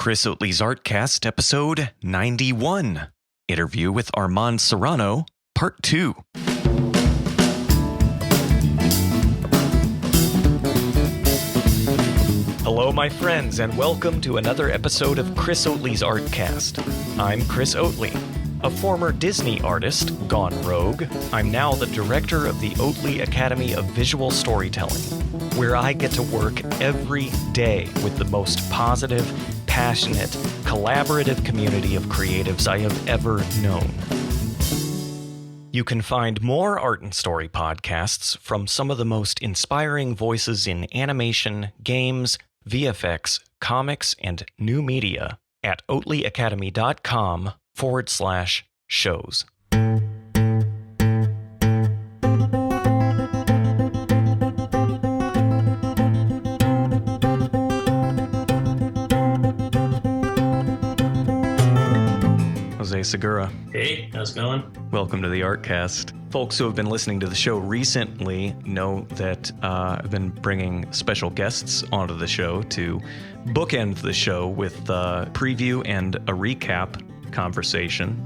Chris Oatley's ArtCast, episode 91. Interview with Arman Serrano, part 2. Hello, my friends, and welcome to another episode of Chris Oatley's ArtCast. I'm Chris Oatley, a former Disney artist gone rogue. I'm now the director of the Oatley Academy of Visual Storytelling, where I get to work every day with the most positive, passionate, collaborative community of creatives I have ever known. You can find more art and story podcasts from some of the most inspiring voices in animation, games, VFX, comics, and new media at oatleyacademy.com/shows. Jose Segura. Hey, how's it going? Welcome to the ArtCast. Folks who have been listening to the show recently know that I've been bringing special guests onto the show to bookend the show with a preview and a recap conversation.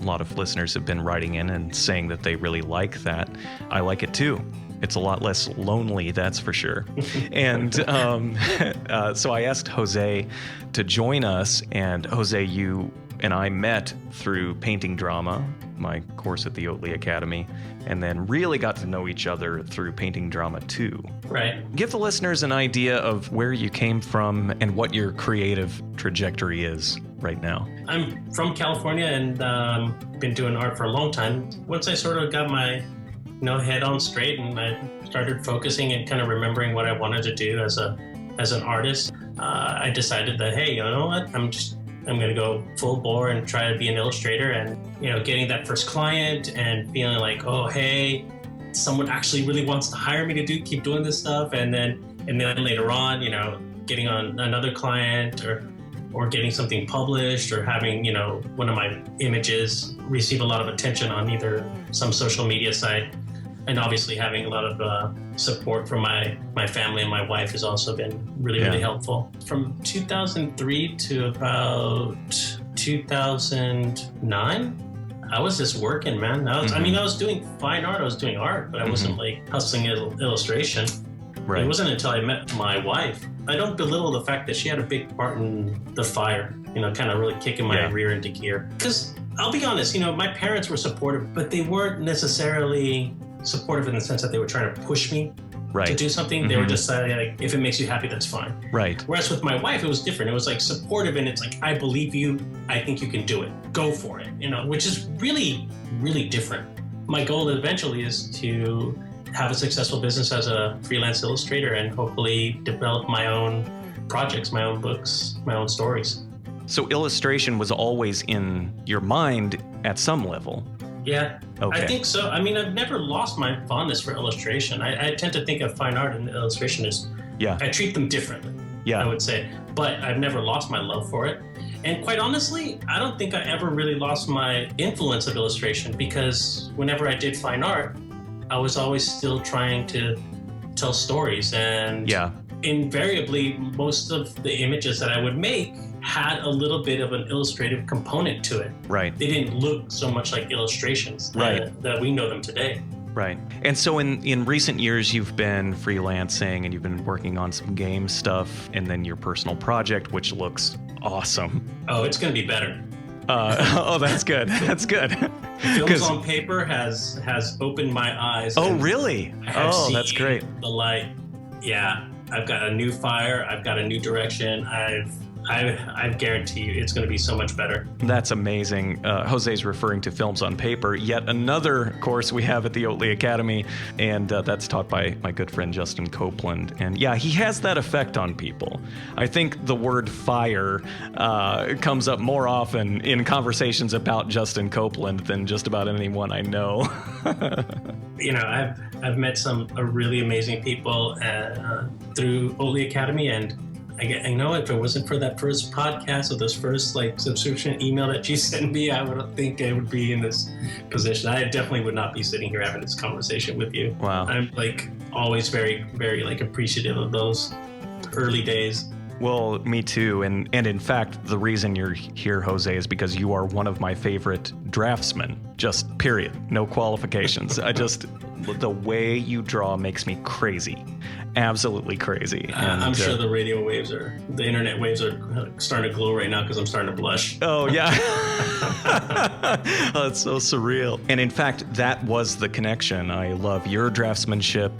A lot of listeners have been writing in and saying that they really like that. I like it too. It's a lot less lonely, that's for sure. And so I asked Jose to join us, and Jose, you and I met through painting drama, my course at the Oatley Academy, and then really got to know each other through painting drama too. Right. Give the listeners an idea of where you came from and what your creative trajectory is right now. I'm from California and been doing art for a long time. Once I sort of got my head on straight and I started focusing and kind of remembering what I wanted to do as an artist, I decided that, hey, you know what, I'm going to go full bore and try to be an illustrator, and, getting that first client and feeling like, oh, hey, someone actually really wants to hire me to keep doing this stuff. And then later on, getting on another client or getting something published or having, one of my images receive a lot of attention on either some social media site. And obviously having a lot of support from my family and my wife has also been really helpful. From 2003 to about 2009, I was just working, man. I was doing fine art. I was doing art, but I wasn't like hustling illustration. Right. It wasn't until I met my wife. I don't belittle the fact that she had a big part in the fire, kind of really kicking my rear into gear. Because I'll be honest, my parents were supportive, but they weren't necessarily supportive in the sense that they were trying to push me to do something. They were just like, if it makes you happy, that's fine. Right. Whereas with my wife, it was different. It was like supportive, and it's like, I believe you. I think you can do it. Go for it. Which is really, really different. My goal eventually is to have a successful business as a freelance illustrator and hopefully develop my own projects, my own books, my own stories. So illustration was always in your mind at some level. Yeah, okay. I think so. I've never lost my fondness for illustration. I tend to think of fine art and illustration as, I treat them differently, I would say. But I've never lost my love for it. And quite honestly, I don't think I ever really lost my influence of illustration, because whenever I did fine art, I was always still trying to tell stories. And invariably, most of the images that I would make had a little bit of an illustrative component to it. Right. They didn't look so much like illustrations that we know them today. Right. And so in recent years, you've been freelancing and you've been working on some game stuff, and then your personal project, which looks awesome. Oh, it's going to be better. That's good. That's good. Films on Paper has opened my eyes. Oh, really? Oh, that's great. The light. Yeah. I've got a new fire. I've got a new direction. I guarantee you it's going to be so much better. That's amazing. Jose's referring to Films on Paper, yet another course we have at the Oatley Academy, and that's taught by my good friend Justin Copeland. And he has that effect on people. I think the word fire comes up more often in conversations about Justin Copeland than just about anyone I know. I've met some really amazing people through Oatley Academy, and I know if it wasn't for that first podcast or this first subscription email that you sent me, I would think I would be in this position. I definitely would not be sitting here having this conversation with you. Wow. I'm always very, very appreciative of those early days. Well, me too. And in fact, the reason you're here, Jose, is because you are one of my favorite draftsmen. Just period. No qualifications. The way you draw makes me crazy. Absolutely crazy. And, I'm sure the internet waves are starting to glow right now because I'm starting to blush. Oh, yeah. Oh, it's so surreal. And in fact, that was the connection. I love your draftsmanship.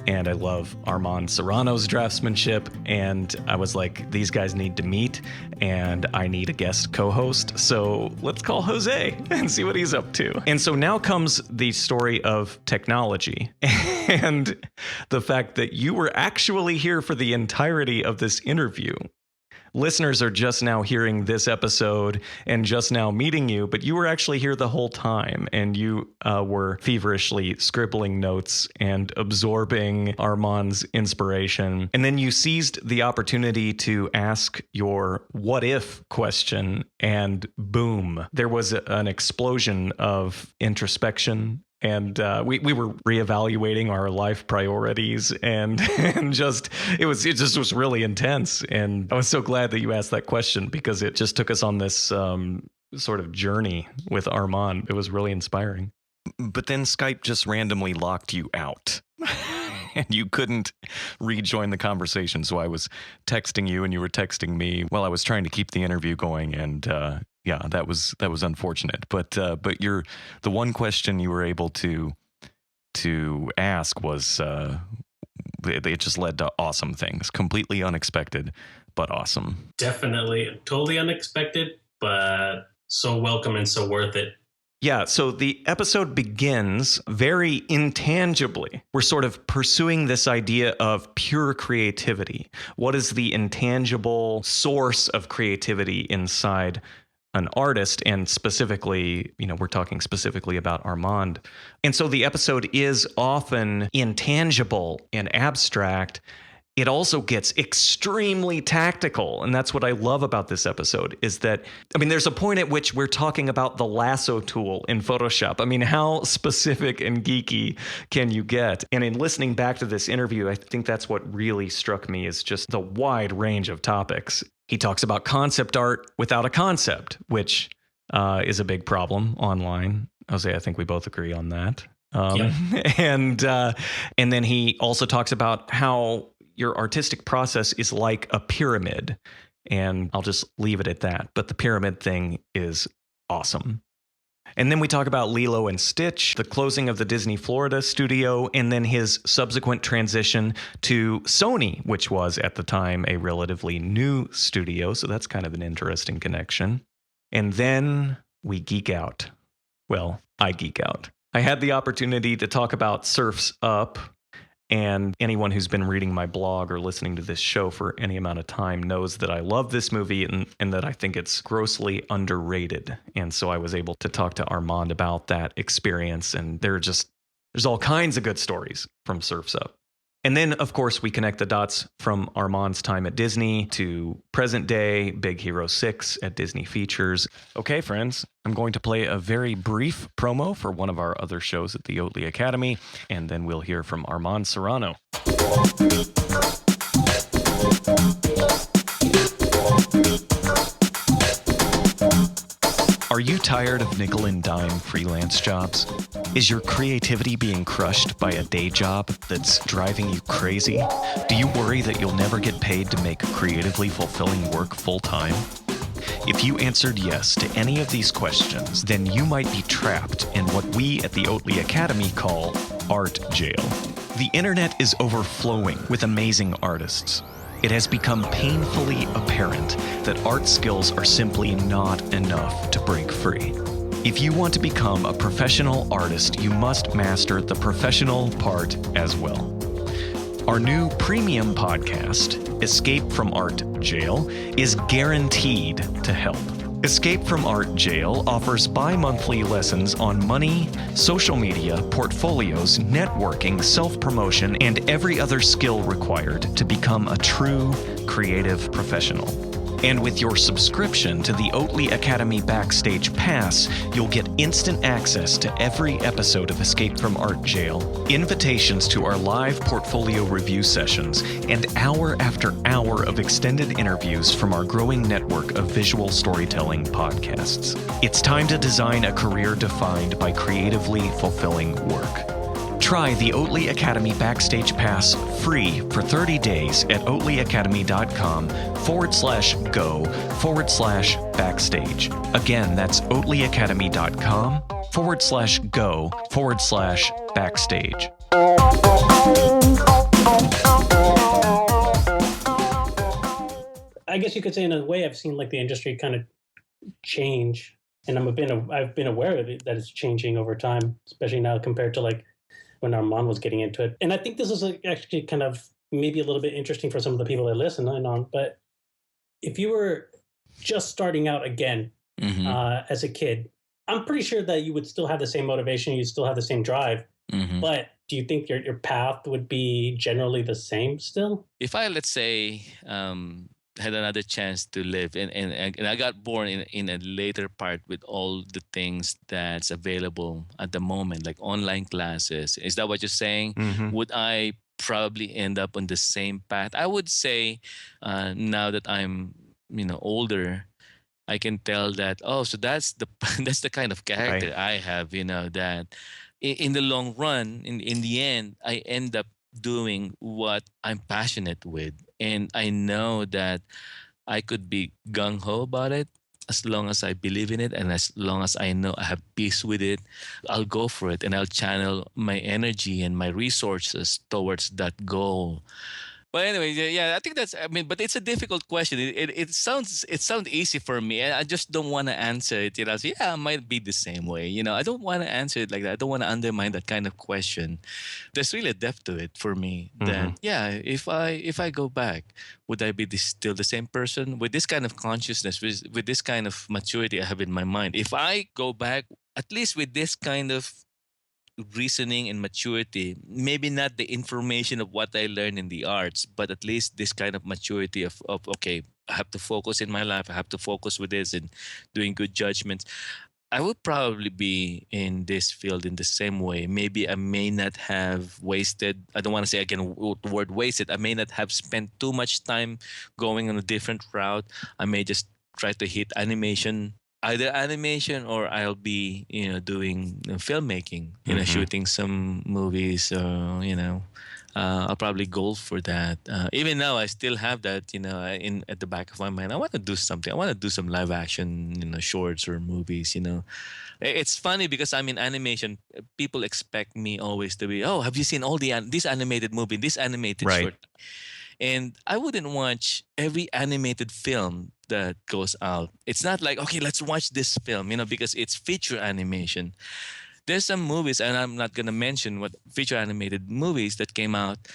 And I love Arman Serrano's draftsmanship. And I was like, these guys need to meet, and I need a guest co-host. So let's call Jose and see what he's up to. And so now comes the story of technology and the fact that you were actually here for the entirety of this interview. Listeners are just now hearing this episode and just now meeting you, but you were actually here the whole time, and you were feverishly scribbling notes and absorbing Armand's inspiration. And then you seized the opportunity to ask your what if question, and boom, there was an explosion of introspection. And we were reevaluating our life priorities, and it just was really intense. And I was so glad that you asked that question, because it just took us on this sort of journey with Armand. It was really inspiring. But then Skype just randomly locked you out. And you couldn't rejoin the conversation. So I was texting you and you were texting me while I was trying to keep the interview going. And yeah, that was unfortunate. But the one question you were able to ask was it just led to awesome things, completely unexpected, but awesome. Definitely, totally unexpected, but so welcome and so worth it. Yeah, so the episode begins very intangibly. We're sort of pursuing this idea of pure creativity. What is the intangible source of creativity inside an artist? And specifically, we're talking specifically about Armand. And so the episode is often intangible and abstract. It also gets extremely tactical. And that's what I love about this episode, is that, there's a point at which we're talking about the lasso tool in Photoshop. How specific and geeky can you get? And in listening back to this interview, I think that's what really struck me, is just the wide range of topics. He talks about concept art without a concept, which is a big problem online. Jose, I think we both agree on that. Yep. And then he also talks about how your artistic process is like a pyramid. And I'll just leave it at that. But the pyramid thing is awesome. And then we talk about Lilo and Stitch, the closing of the Disney Florida studio, and then his subsequent transition to Sony, which was at the time a relatively new studio. So that's kind of an interesting connection. And then we geek out. Well, I geek out. I had the opportunity to talk about Surfs Up. And anyone who's been reading my blog or listening to this show for any amount of time knows that I love this movie and that I think it's grossly underrated. And so I was able to talk to Armand about that experience. And there's all kinds of good stories from Surfs Up. And then, of course, we connect the dots from Armand's time at Disney to present day, Big Hero 6 at Disney Features. Okay, friends, I'm going to play a very brief promo for one of our other shows at the Oatly Academy, and then we'll hear from Arman Serrano. Are you tired of nickel and dime freelance jobs? Is your creativity being crushed by a day job that's driving you crazy? Do you worry that you'll never get paid to make creatively fulfilling work full time? If you answered yes to any of these questions, then you might be trapped in what we at the Oatly Academy call art jail. The internet is overflowing with amazing artists. It has become painfully apparent that art skills are simply not enough to break free. If you want to become a professional artist, you must master the professional part as well. Our new premium podcast, Escape from Art Jail, is guaranteed to help. Escape from Art Jail offers bi-monthly lessons on money, social media, portfolios, networking, self-promotion, and every other skill required to become a true creative professional. And with your subscription to the Oatly Academy Backstage Pass, you'll get instant access to every episode of Escape from Art Jail, invitations to our live portfolio review sessions, and hour after hour of extended interviews from our growing network of visual storytelling podcasts. It's time to design a career defined by creatively fulfilling work. Try the Oatly Academy Backstage Pass free for 30 days at oatlyacademy.com/go/backstage. Again, that's oatlyacademy.com/go/backstage. I guess you could say, in a way, I've seen like the industry kind of change, and I've been aware of it, that it's changing over time, especially now compared to like when Armand was getting into it. And I think this is actually kind of maybe a little bit interesting for some of the people that listen on. But if you were just starting out again as a kid, I'm pretty sure that you would still have the same motivation, you'd still have the same drive. But do you think your path would be generally the same still? If I, let's say, had another chance to live and I got born in a later part with all the things that's available at the moment, like online classes, is that what you're saying? Would I probably end up on the same path? I would say now that I'm older, I can tell that, oh, so that's the that's the kind of character I have, that in the long run, in the end, I end up doing what I'm passionate with. And I know that I could be gung ho about it as long as I believe in it and as long as I know I have peace with it. I'll go for it and I'll channel my energy and my resources towards that goal. But anyway, yeah, I think but it's a difficult question. It sounds easy for me, and I just don't want to answer it. So yeah, I might be the same way. I don't want to answer it like that. I don't want to undermine that kind of question. There's really a depth to it for me. That yeah, if I go back, would I be still the same person with this kind of consciousness, with this kind of maturity I have in my mind? If I go back, at least with this kind of reasoning and maturity, maybe not the information of what I learned in the arts, but at least this kind of maturity of okay, I have to focus in my life, I have to focus with this and doing good judgments. I would probably be in this field in the same way. Maybe I may not have wasted, I don't want to say again the word wasted, I may not have spent too much time going on a different route. I may just try to hit animation, either animation, or I'll be doing filmmaking, shooting some movies, or I'll probably go for that. Even now, I still have that in at the back of my mind. I want to do something. I want to do some live action shorts or movies. It's funny because I'm in animation. People expect me always to be, oh, have you seen all this animated movie, this animated short? And I wouldn't watch every animated film that goes out. It's not like, okay, let's watch this film, because it's feature animation. There's some movies, and I'm not going to mention what feature animated movies that came out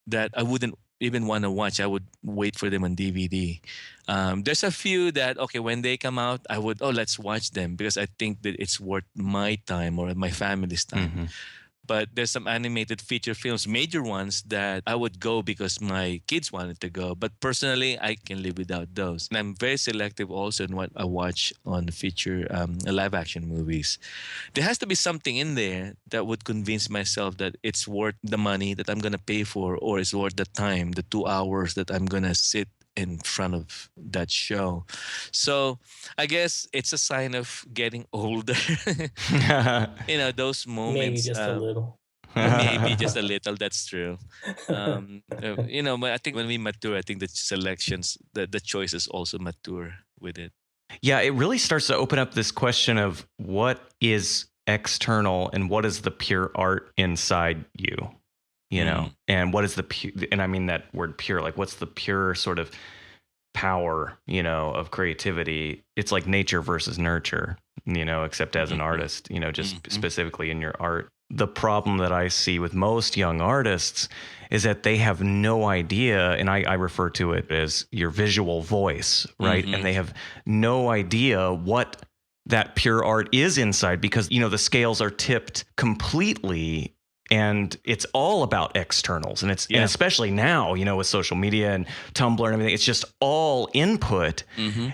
that I wouldn't even want to watch. I would wait for them on DVD. There's a few that, okay, when they come out, I would, let's watch them because I think that it's worth my time or my family's time. But there's some animated feature films, major ones, that I would go because my kids wanted to go. But personally, I can live without those. And I'm very selective also in what I watch on feature live action movies. There has to be something in there that would convince myself that it's worth the money that I'm going to pay for, or it's worth the time, the 2 hours that I'm going to sit in front of that show. So I guess it's a sign of getting older. Those moments. Maybe just a little. Maybe just a little. That's true. But I think when we mature, I think the selections, the choices also mature with it. Yeah, it really starts to open up this question of what is external and what is the pure art inside you. And what is the pure, and I mean that word pure, like what's the pure sort of power, of creativity? It's like nature versus nurture, except as an artist, just specifically in your art. The problem that I see with most young artists is that they have no idea, and I refer to it as your visual voice, right? And they have no idea what that pure art is inside because, the scales are tipped completely And it's all about externals, and and especially now, with social media and Tumblr and everything, it's just all input.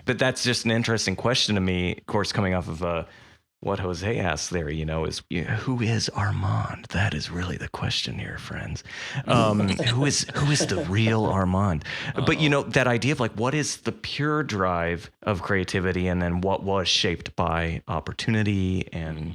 But that's just an interesting question to me, of course, coming off of what Jose asked there, is who is Armand? That is really the question here, friends. Who is the real Armand? But that idea of like, what is the pure drive of creativity, and then what was shaped by opportunity and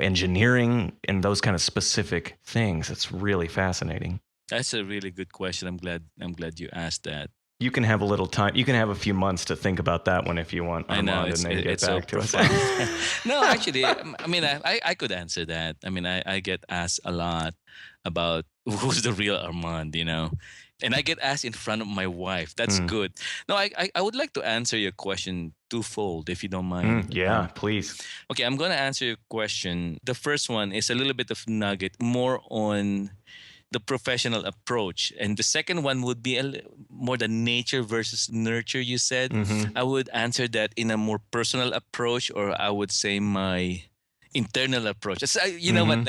engineering and those kind of specific things. It's really fascinating. That's a really good question. I'm glad you asked that. You can have a little time. You can have a few months to think about that one if you want, Armand, and then get back to us. No, actually, I mean, I could answer that. I mean, I get asked a lot about who's the real Armand, and I get asked in front of my wife. That's good. No, I would like to answer your question twofold, if you don't mind. Yeah, please. Okay, I'm going to answer your question. The first one is a little bit of nugget, more on the professional approach. And the second one would be more the nature versus nurture, you said. I would answer that in a more personal approach, or I would say my internal approach. So, what?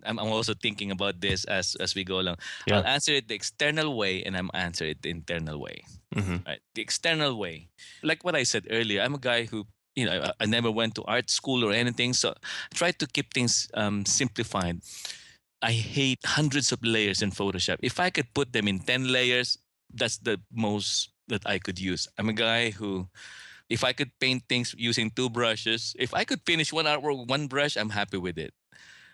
I'm also thinking about this as we go along. Yeah. I'll answer it the external way, and I'm answer it the internal way. Right? The external way, like what I said earlier, I'm a guy who I never went to art school or anything, so I try to keep things simplified. I hate hundreds of layers in Photoshop. If I could put them in 10 layers, that's the most that I could use. I'm a guy who, if I could paint things using 2 brushes, if I could finish one artwork with 1 brush, I'm happy with it.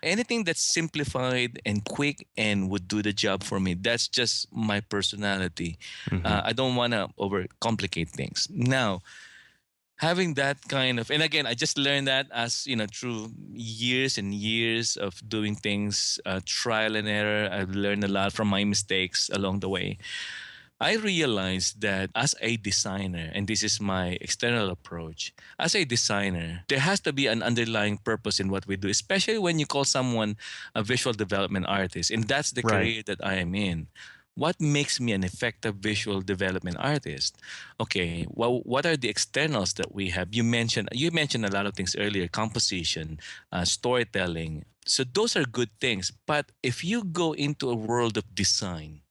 Anything that's simplified and quick and would do the job for me, that's just my personality. I don't want to overcomplicate things. Now, having that kind of, and again, I just learned that as, through years and years of doing things, trial and error. I've learned a lot from my mistakes along the way. I realized that as a designer, and this is my external approach, as a designer, there has to be an underlying purpose in what we do, especially when you call someone a visual development artist. And that's the career that I am in. What makes me an effective visual development artist? Okay, well, what are the externals that we have? You mentioned a lot of things earlier: composition, storytelling. So those are good things. But if you go into a world of design,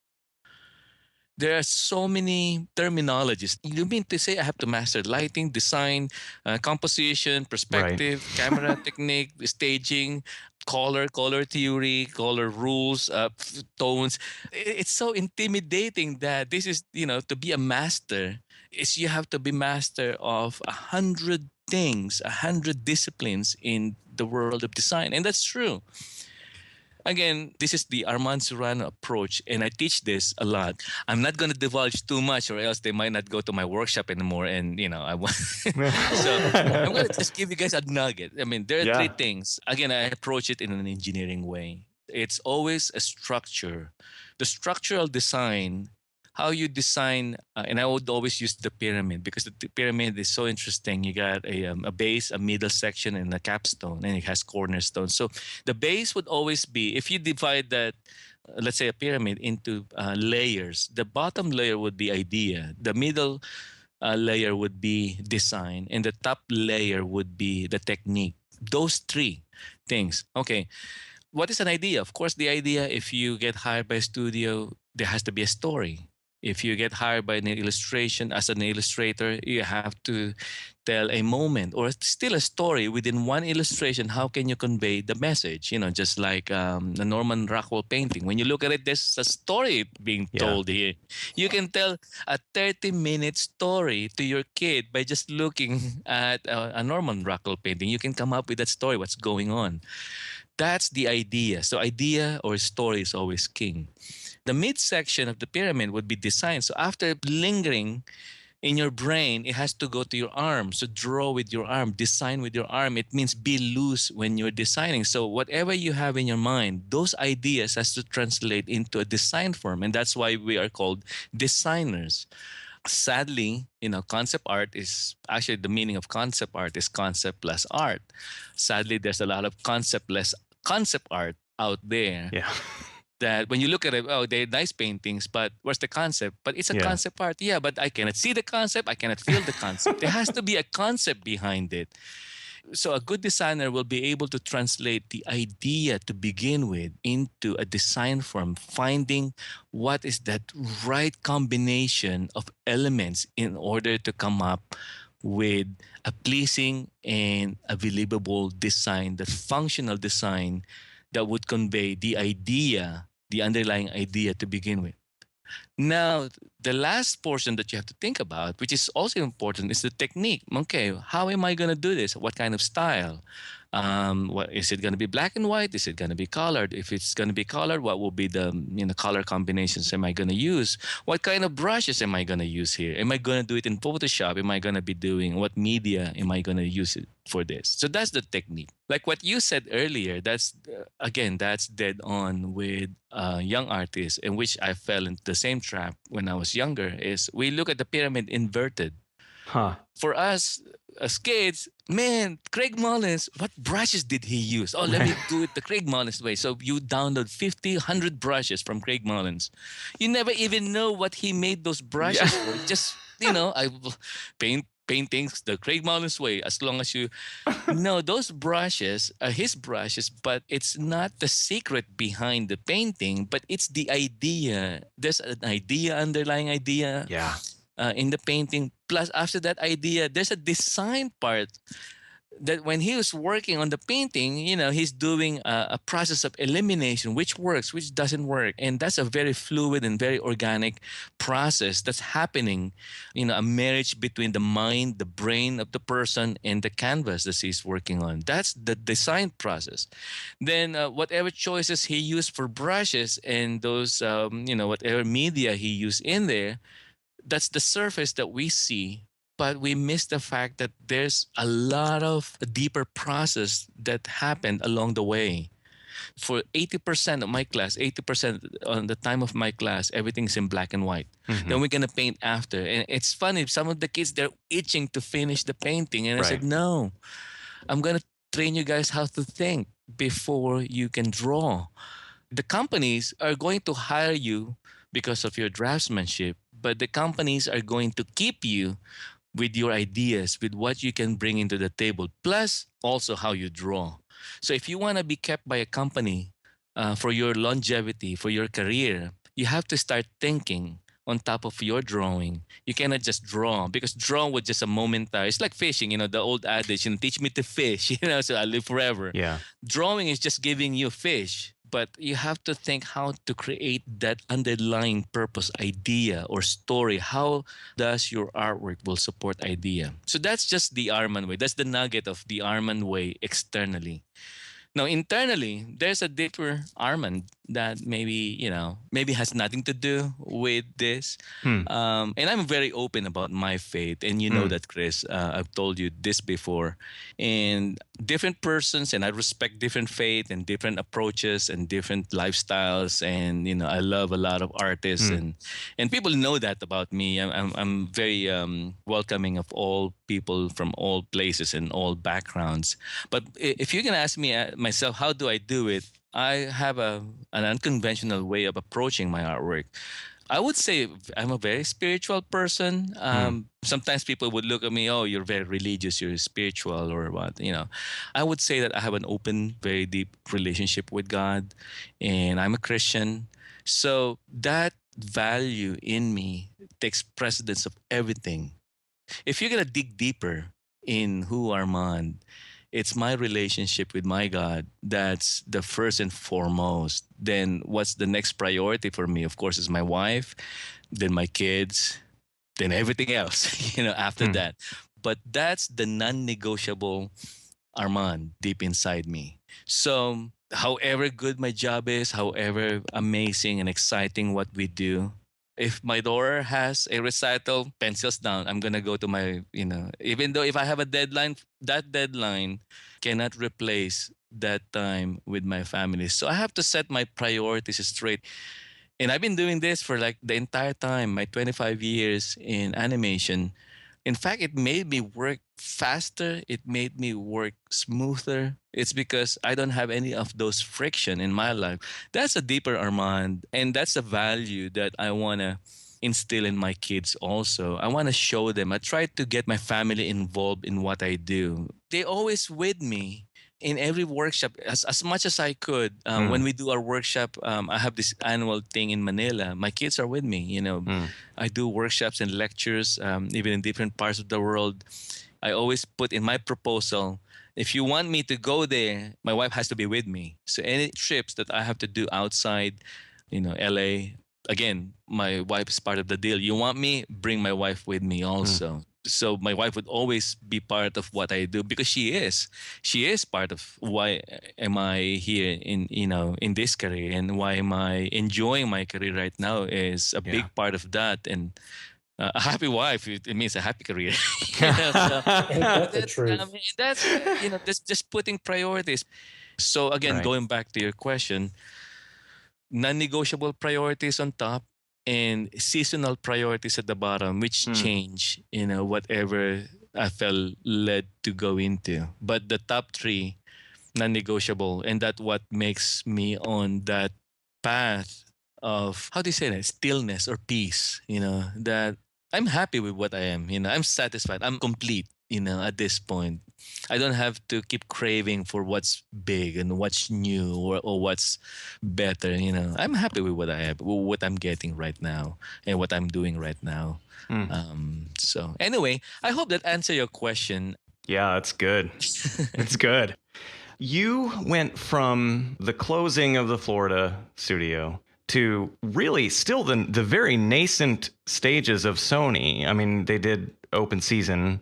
there are so many terminologies. You mean to say I have to master lighting, design, composition, perspective, camera technique, staging, color theory, color rules, tones. It's so intimidating that this is, to be a master, is you have to be master of 100 things, 100 disciplines in the world of design. And that's true. Again, this is the Arman Serrano approach, and I teach this a lot. I'm not going to divulge too much, or else they might not go to my workshop anymore. And I want. So I'm going to just give you guys a nugget. I mean, there are 3 things. Again, I approach it in an engineering way. It's always a structure. The structural design, how you design, and I would always use the pyramid, because the pyramid is so interesting. You got a base, a middle section, and a capstone, and it has cornerstones. So the base would always be, if you divide that, let's say a pyramid, into layers, the bottom layer would be idea, the middle layer would be design, and the top layer would be the technique. Those 3 things. Okay. What is an idea? Of course, the idea, if you get hired by a studio, there has to be a story. If you get hired by an illustration as an illustrator, you have to tell a moment or still a story within one illustration. How can you convey the message? Just like the Norman Rockwell painting. When you look at it, there's a story being told here. You can tell a 30-minute story to your kid by just looking at a Norman Rockwell painting. You can come up with that story, what's going on. That's the idea. So idea or story is always king. The midsection of the pyramid would be design. So after lingering in your brain, it has to go to your arm. So draw with your arm, design with your arm. It means be loose when you're designing. So whatever you have in your mind, those ideas has to translate into a design form. And that's why we are called designers. Sadly, concept art is actually, the meaning of concept art is concept plus art. Sadly, there's a lot of concept-less concept art out there. Yeah. That when you look at it, they're nice paintings, but where's the concept? But it's a concept art. Yeah, but I cannot see the concept. I cannot feel the concept. There has to be a concept behind it. So a good designer will be able to translate the idea to begin with into a design form, finding what is that right combination of elements in order to come up with a pleasing and a believable design, the functional design that would convey the idea, the underlying idea to begin with. Now, the last portion that you have to think about, which is also important, is the technique. Okay, how am I going to do this? What kind of style? What is it going to be? Black and white? Is it going to be colored? If it's going to be colored, what will be the color combinations am I going to use? What kind of brushes am I going to use here? Am I going to do it in Photoshop? Am I going to be doing what media am I going to use it for this? So that's the technique. Like what you said earlier, that's again, that's dead on with young artists, in which I fell into the same trap when I was younger. Is we look at the pyramid inverted. Huh. For us as kids, man, Craig Mullins, what brushes did he use? Oh, let me do it the Craig Mullins way. So you download 50, 100 brushes from Craig Mullins. You never even know what he made those brushes for. Just, I paint paintings the Craig Mullins way, as long as you know those brushes are his brushes, but it's not the secret behind the painting, but it's the idea. There's an idea, underlying idea Yeah. in the painting. Plus, after that idea, there's a design part that when he was working on the painting, he's doing a process of elimination, which works, which doesn't work. And that's a very fluid and very organic process that's happening, a marriage between the mind, the brain of the person, and the canvas that he's working on. That's the design process. Then whatever choices he used for brushes and those, whatever media he used in there, that's the surface that we see, but we miss the fact that there's a lot of deeper process that happened along the way. For 80% of my class, 80% on the time of my class, everything's in black and white. Mhm. Then we're going to paint after. And it's funny, some of the kids, they're itching to finish the painting. And I said, Right. no, I'm going to train you guys how to think before you can draw. The companies are going to hire you because of your draftsmanship, but the companies are going to keep you with your ideas, with what you can bring into the table, plus also how you draw. So if you want to be kept by a company for your longevity, for your career, you have to start thinking on top of your drawing. You cannot just draw, because draw with just a momentary. It's like fishing, the old adage, teach me to fish, so I live forever. Yeah. Drawing is just giving you fish, but you have to think how to create that underlying purpose, idea, or story. How does your artwork will support idea? So that's just the Arman way. That's the nugget of the Arman way externally. Now, internally, there's a deeper Arman that maybe has nothing to do with this. Hmm. And I'm very open about my faith. And you know that, Chris. I've told you this before. And different persons, and I respect different faith and different approaches and different lifestyles. And, I love a lot of artists. And people know that about me. I'm very welcoming of all people from all places and all backgrounds. But if you're going to ask me myself, how do I do it? I have an unconventional way of approaching my artwork. I would say I'm a very spiritual person. Sometimes people would look at me, oh, you're very religious, you're spiritual, or what, I would say that I have an open, very deep relationship with God, and I'm a Christian. So that value in me takes precedence of everything. If you're going to dig deeper in who Armand, it's my relationship with my God that's the first and foremost. Then what's the next priority for me? Of course, is my wife, then my kids, then everything else, after that. But that's the non-negotiable Armand deep inside me. So however good my job is, however amazing and exciting what we do, if my daughter has a recital, pencils down, I'm going to go to my, even though if I have a deadline, that deadline cannot replace that time with my family. So I have to set my priorities straight. And I've been doing this for like the entire time, my 25 years in animation. In fact, it made me work faster. It made me work smoother. It's because I don't have any of those friction in my life. That's a deeper Armand, and that's a value that I want to instill in my kids also. I want to show them. I try to get my family involved in what I do. They always with me in every workshop as much as I could. When we do our workshop, I have this annual thing in Manila. My kids are with me. I do workshops and lectures, even in different parts of the world. I always put in my proposal, if you want me to go there, my wife has to be with me. So any trips that I have to do outside, LA, again, my wife is part of the deal. You want me? Bring my wife with me also. So my wife would always be part of what I do because she is. She is part of why am I here in this career, and why am I enjoying my career right now is a big part of that. And a happy wife, it means a happy career. So That's the truth. that's just putting priorities. So again, going back to your question, non-negotiable priorities on top and seasonal priorities at the bottom, which change, whatever I felt led to go into. But the top three, non-negotiable, and that what makes me on that path of, how do you say that, stillness or peace, that I'm happy with what I am, I'm satisfied, I'm complete, at this point. I don't have to keep craving for what's big and what's new, or what's better. I'm happy with what I have, what I'm getting right now, and what I'm doing right now. So anyway, I hope that answered your question. Yeah, that's good. It's good. You went from the closing of the Florida studio to really still the very nascent stages of Sony. I mean, they did open season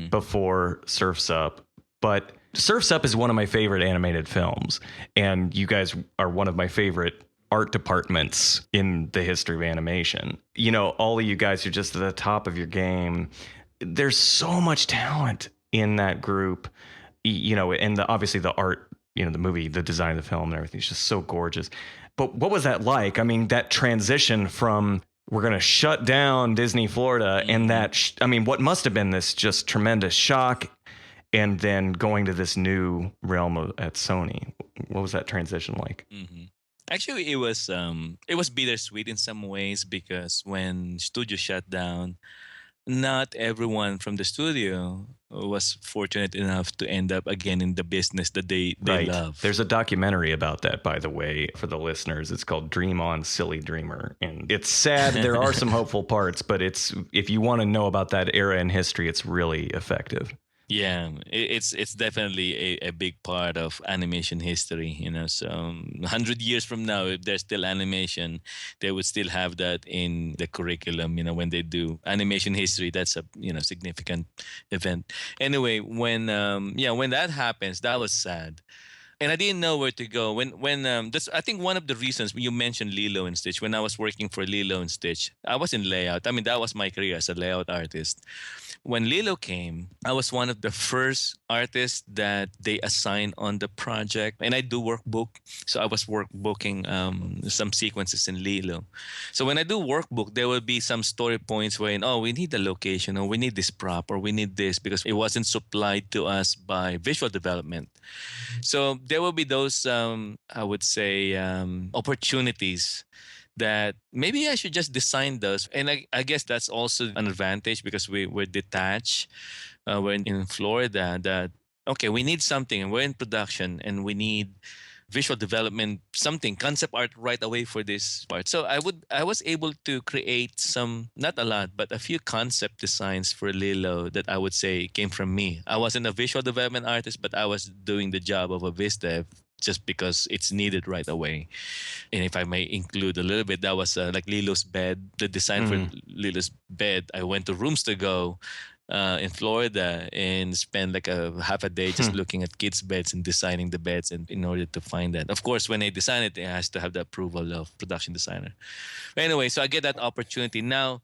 before Surfs Up, but Surfs Up is one of my favorite animated films, and you guys are one of my favorite art departments in the history of animation. All of you guys are just at the top of your game. There's so much talent in that group, and obviously the art, the movie, the design of the film and everything is just so gorgeous. But what was that like? I mean, that transition from we're going to shut down Disney Florida, and that, what must have been this just tremendous shock, and then going to this new realm at Sony. What was that transition like? Actually, it was bittersweet in some ways, because when studio shut down, not everyone from the studio was fortunate enough to end up again in the business that they love. There's a documentary about that, by the way, for the listeners. It's called Dream On, Silly Dreamer. And it's sad. There are some hopeful parts, but if you want to know about that era in history, it's really effective. Yeah, it's definitely a big part of animation history, So 100 years from now, if there's still animation, they would still have that in the curriculum. When they do animation history, that's a significant event. Anyway, when that happens, that was sad. And I didn't know where to go. When that's, I think, one of the reasons you mentioned Lilo and Stitch. When I was working for Lilo and Stitch, I was in layout. I mean, that was my career as a layout artist. When Lilo came, I was one of the first artists that they assigned on the project, and I do workbook. So I was workbooking some sequences in Lilo. So when I do workbook, there will be some story points where, we need the location, or we need this prop, or we need this, because it wasn't supplied to us by visual development. So there will be those, I would say, opportunities that maybe I should just design those. And I guess that's also an advantage, because we're detached. We're in Florida, that, okay, we need something, and we're in production, and we need visual development, something, concept art right away for this part. So I was able to create some, not a lot, but a few concept designs for Lilo that I would say came from me. I wasn't a visual development artist, but I was doing the job of a viz dev, just because it's needed right away. And if I may include a little bit, that was like Lilo's bed, the design for Lilo's bed. I went to Rooms to Go in Florida and spent like a half a day just looking at kids' beds and designing the beds, and in order to find that. Of course, when I design it, it has to have the approval of production designer. But anyway, so I get that opportunity. Now,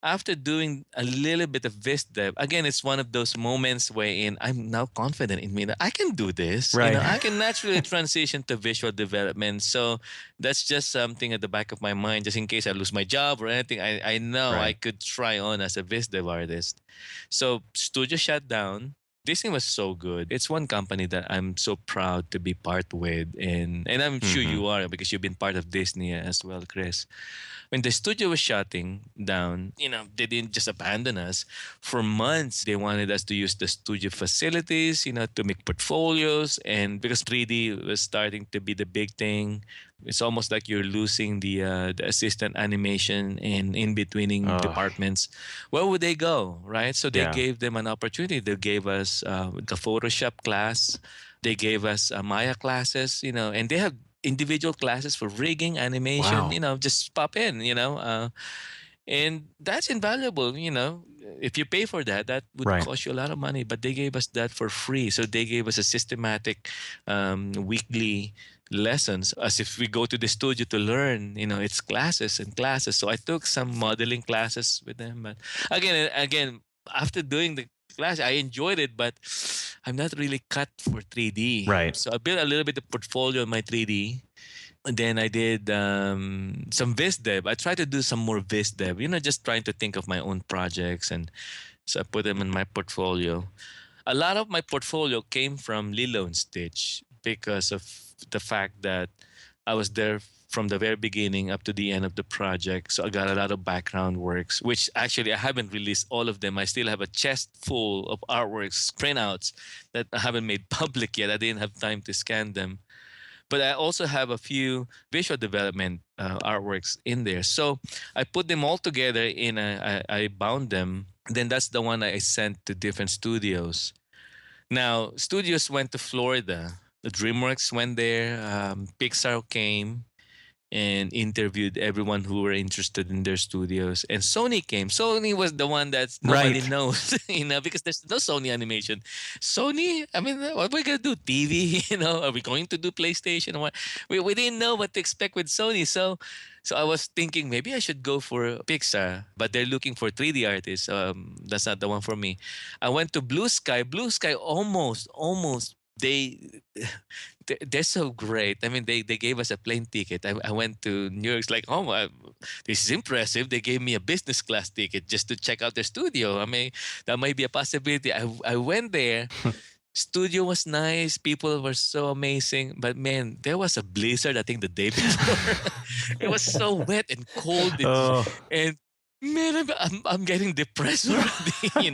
after doing a little bit of viz dev, again, it's one of those moments wherein I'm now confident in me that I can do this. Right. I can naturally transition to visual development. So that's just something at the back of my mind, just in case I lose my job or anything. I know I could try on as a viz dev artist. So studio shut down. Disney was so good. It's one company that I'm so proud to be part with, and I'm sure Mm-hmm. you are because you've been part of Disney as well, Chris. When the studio was shutting down, they didn't just abandon us. For months, they wanted us to use the studio facilities, to make portfolios. And because 3D was starting to be the big thing, it's almost like you're losing the assistant animation and in betweening Oh, departments. Where would they go, right? So they yeah. gave them an opportunity. They gave us the Photoshop class. They gave us Maya classes, and they have individual classes for rigging, animation, Wow. just pop in, and that's invaluable, If you pay for that, that would Right. cost you a lot of money, but they gave us that for free. So they gave us a systematic weekly lessons as if we go to the studio to learn, it's classes and classes. So I took some modeling classes with them. But again, after doing the class, I enjoyed it, but I'm not really cut for 3D. Right. So I built a little bit of portfolio in my 3D. And then I did some Viz Dev. I tried to do some more Viz Dev, just trying to think of my own projects. And so I put them in my portfolio. A lot of my portfolio came from Lilo and Stitch because of the fact that I was there from the very beginning up to the end of the project. So I got a lot of background works, which actually I haven't released all of them. I still have a chest full of artworks, printouts that I haven't made public yet. I didn't have time to scan them. But I also have a few visual development artworks in there. So I put them all together I bound them. Then that's the one I sent to different studios. Now, studios went to Florida. The DreamWorks went there. Pixar came and interviewed everyone who were interested in their studios. And Sony came. Sony was the one that nobody Right. knows, because there's no Sony animation. Sony, I mean, what are we gonna do? TV, Are we going to do PlayStation? What? We didn't know what to expect with Sony. So I was thinking maybe I should go for Pixar, but they're looking for 3D artists. That's not the one for me. I went to Blue Sky. Blue Sky almost they they're so great. I mean, they gave us a plane ticket. I went to New York. It's like, oh my, this is impressive. They gave me a business class ticket just to check out their studio. I mean, that might be a possibility. I went there. Studio was nice. People were so amazing. But man, there was a blizzard, I think, the day before. It was so wet and cold. Oh, And man, I'm getting depressed already,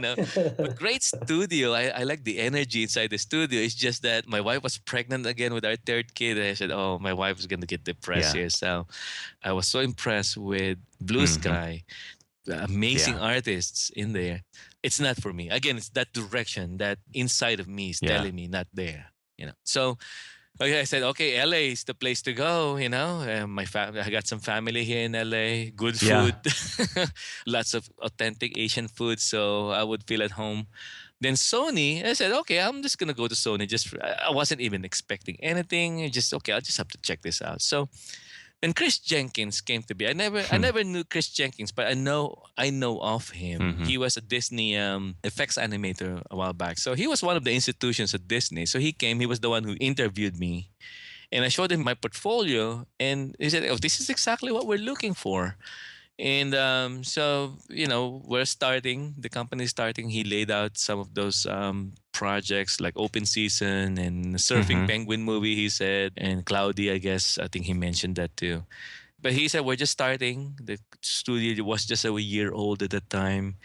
But great studio. I like the energy inside the studio. It's just that my wife was pregnant again with our third kid. And I said, oh, my wife is going to get depressed yeah. here. So I was so impressed with Blue Mm-hmm. Sky, the amazing Yeah. artists in there. It's not for me. Again, it's that direction that inside of me is Yeah. telling me not there. So okay, I said, okay, LA is the place to go. I got some family here in LA. Good Yeah. food, lots of authentic Asian food, so I would feel at home. Then Sony, I said, okay, I'm just gonna go to Sony. I wasn't even expecting anything. Just okay, I'll just have to check this out. So then Chris Jenkins came to be. I Hmm. never knew Chris Jenkins, but I know of him. Mm-hmm. He was a Disney effects animator a while back. So he was one of the institutions at Disney. So he came. He was the one who interviewed me, and I showed him my portfolio, and he said, "Oh, this is exactly what we're looking for." And so, we're starting, the company is starting. He laid out some of those projects like Open Season and Surfing Mm-hmm. Penguin movie, he said, and Cloudy, I guess. I think he mentioned that too. But he said, we're just starting. The studio was just a year old at the time.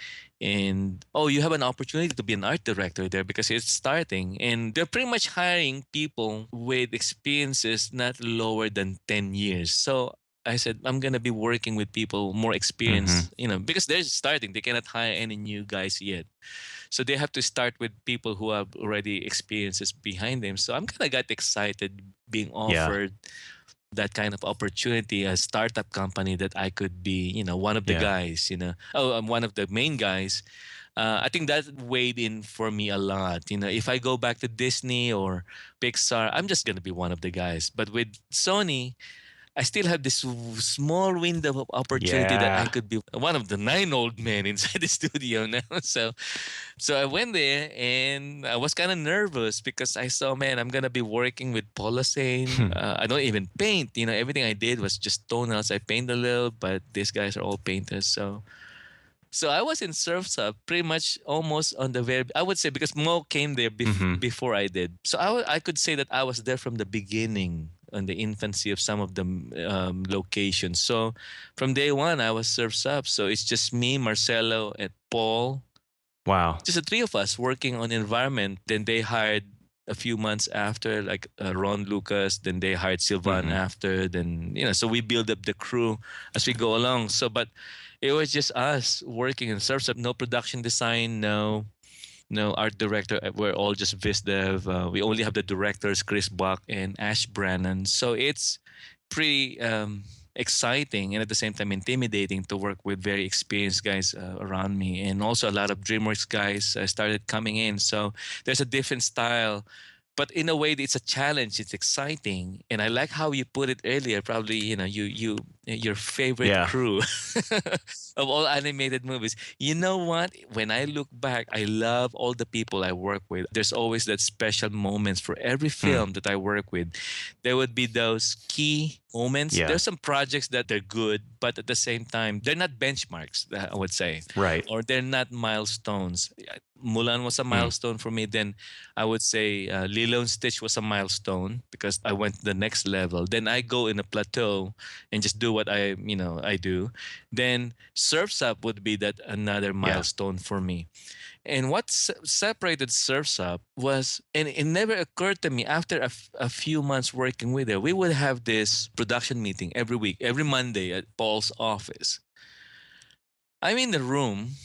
And, oh, you have an opportunity to be an art director there because it's starting. And they're pretty much hiring people with experiences not lower than 10 years. So I said, I'm going to be working with people more Mm-hmm. experienced, because they're starting. They cannot hire any new guys yet. So they have to start with people who have already experiences behind them. So I'm kind of got excited being Yeah. offered that kind of opportunity, a startup company that I could be, one of the Yeah. guys, Oh, I'm one of the main guys. I think that weighed in for me a lot. If I go back to Disney or Pixar, I'm just going to be one of the guys. But with Sony, I still have this small window of opportunity that I Yeah. could be one of the nine old men inside the studio now. So I went there and I was kind of nervous because I saw, man, I'm gonna be working with Polysane. I don't even paint. Everything I did was just tonals. I paint a little, but these guys are all painters. So So I was in Surfs Up pretty much almost on the very, I would say, because Mo came there Mm-hmm. before I did. So I could say that I was there from the beginning, on the infancy of some of the locations. So from day one, I was Surfs Up. So it's just me, Marcelo, and Paul, Wow. just the three of us working on environment. Then they hired a few months after, like Ron Lucas. Then they hired Sylvan Mm-hmm. after. Then so we build up the crew as we go along. So, but it was just us working in Surfs Up. No production design, no art director. We're all just vis dev. We only have the directors, Chris Buck and Ash Brannon. So it's pretty exciting and at the same time intimidating to work with very experienced guys around me, and also a lot of DreamWorks guys started coming in. So there's a different style, but in a way it's a challenge. It's exciting, and I like how you put it earlier. Probably you your favorite Yeah. crew of all animated movies. You know what? When I look back, I love all the people I work with. There's always that special moments for every Mm. film that I work with. There would be those key moments. Yeah. There's some projects that they're good, but at the same time, they're not benchmarks, I would say, Right. or they're not milestones. Mulan was a Mm. milestone for me. Then I would say Lilo and Stitch was a milestone because I went to the next level. Then I go in a plateau and just do what I do. Then Surfs Up would be that another Yeah. milestone for me. And what separated Surfs Up was, and it never occurred to me after a few months working with her, we would have this production meeting every week, every Monday at Paul's office. I'm in the room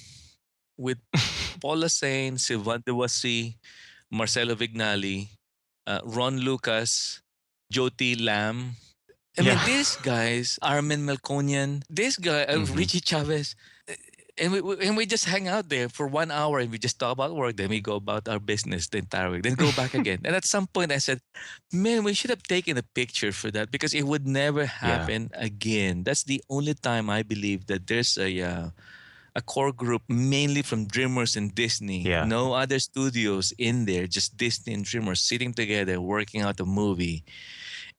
with Paul Lassane, Sylvain Dewassi, Marcelo Vignali, Ron Lucas, Jyoti Lam. I mean, Yeah. these guys, Armin Melkonian, this guy, Mm-hmm. Richie Chavez, and we just hang out there for 1 hour and we just talk about work. Then we go about our business the entire week. Then go back again. And at some point, I said, "Man, we should have taken a picture for that because it would never Yeah. happen again." That's the only time I believe that there's a core group mainly from DreamWorks and Disney. Yeah. No other studios in there, just Disney and DreamWorks sitting together working out a movie.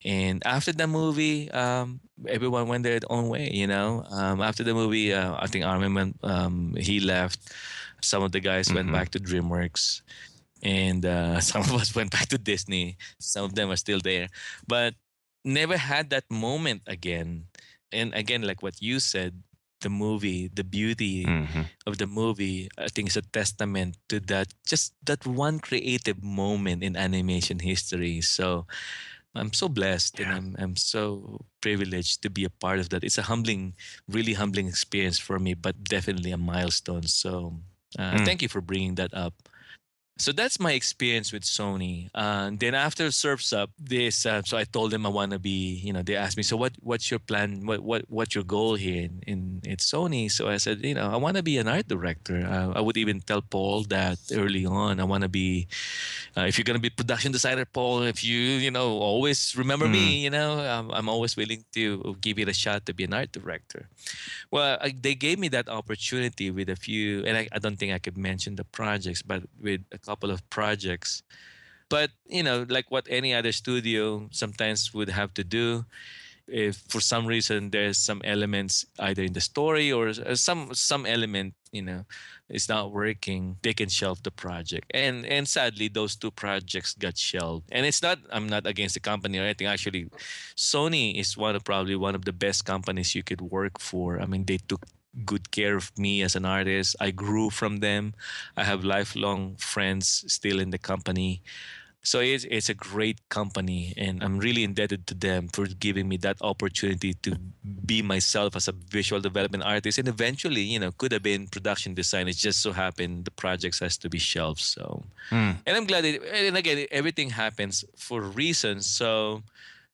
And after the movie, everyone went their own way. After the movie, I think Armin he left. Some of the guys went Mm-hmm. back to DreamWorks, and some of us went back to Disney. Some of them are still there, but never had that moment again. And again, like what you said, the movie, the beauty Mm-hmm. of the movie, I think is a testament to that, just that one creative moment in animation history. So I'm so blessed, and Yeah. I'm so privileged to be a part of that. It's a humbling, really humbling experience for me, but definitely a milestone. So Mm. thank you for bringing that up. So that's my experience with Sony. Then after Surfs Up, this so I told them I want to be. They asked me, so what's your plan? What's your goal here in Sony? So I said, I want to be an art director. I would even tell Paul that early on. I want to be. If you're gonna be production designer, Paul, if you always remember Mm. me, I'm always willing to give it a shot to be an art director. Well, they gave me that opportunity with a few, and I don't think I could mention the projects, but with a couple of projects. But like what any other studio sometimes would have to do, if for some reason there's some elements either in the story or some element is not working, they can shelve the project. And sadly, those two projects got shelved. And it's not, I'm not against the company or anything. Actually, Sony is probably one of the best companies you could work for. I mean, they took good care of me as an artist. I grew from them. I have lifelong friends still in the company. So it's a great company, and I'm really indebted to them for giving me that opportunity to be myself as a visual development artist, and eventually, could have been production design. It just so happened the projects has to be shelved. So, Mm. and I'm glad. And again, everything happens for reasons. So,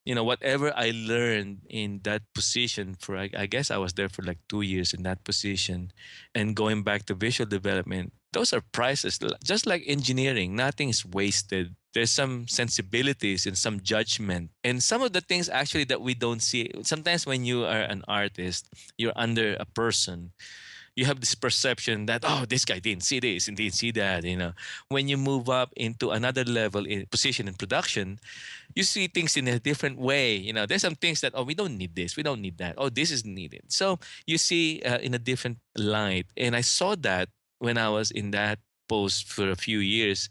whatever I learned in that position for, I guess I was there for like 2 years in that position, and going back to visual development, those are priceless. Just like engineering, nothing is wasted. There's some sensibilities and some judgment, and some of the things actually that we don't see. Sometimes when you are an artist, you're under a person. you have this perception that, oh, this guy didn't see this and didn't see that. When you move up into another level in position in production, you see things in a different way. There's some things that, oh, we don't need this, we don't need that, oh, this is needed. So you see in a different light. And I saw that when I was in that post for a few years.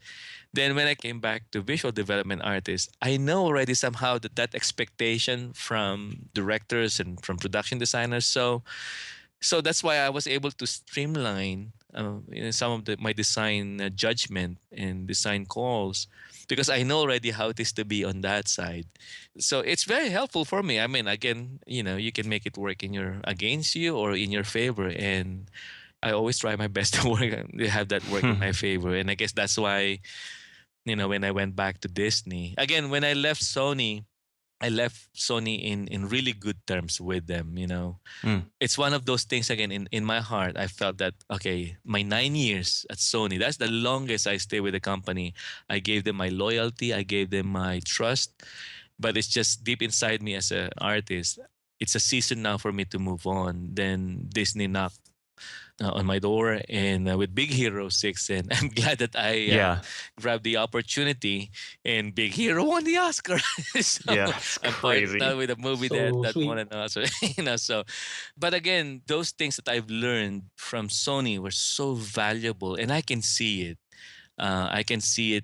Then when I came back to visual development artists, I know already somehow that expectation from directors and from production designers. So that's why I was able to streamline some of my design judgment and design calls, because I know already how it is to be on that side. So it's very helpful for me. I mean, again, you can make it work against you or in your favor. And I always try my best to have that work in my favor. And I guess that's why, when I went back to Disney, again, when I left Sony in really good terms with them. It's one of those things, again, in my heart. I felt that, okay, my 9 years at Sony, that's the longest I stay with the company. I gave them my loyalty, I gave them my trust, but it's just deep inside me as an artist. It's a season now for me to move on. Then Disney knocked on my door, and with Big Hero 6, and I'm glad that I grabbed the opportunity, and Big Hero won the Oscar. So it's I'm crazy. part with a movie So that sweet. won an Oscar. So, but again, those things that I've learned from Sony were so valuable, and I can see it. I can see it,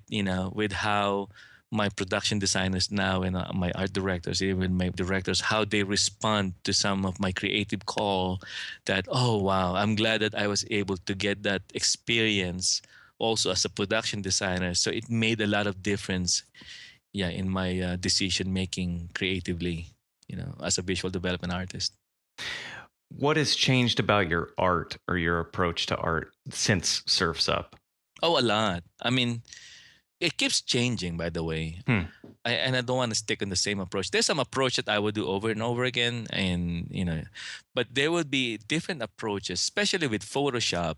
with how my production designers now and my art directors, even my directors, how they respond to some of my creative call. That, oh wow, I'm glad that I was able to get that experience also as a production designer. So it made a lot of difference, in my decision making creatively, as a visual development artist. What has changed about your art or your approach to art since Surfs Up? Oh, a lot. I mean, it keeps changing, by the way. And I don't want to stick on the same approach. There's some approach that I would do over and over again, and but there would be different approaches, especially with Photoshop.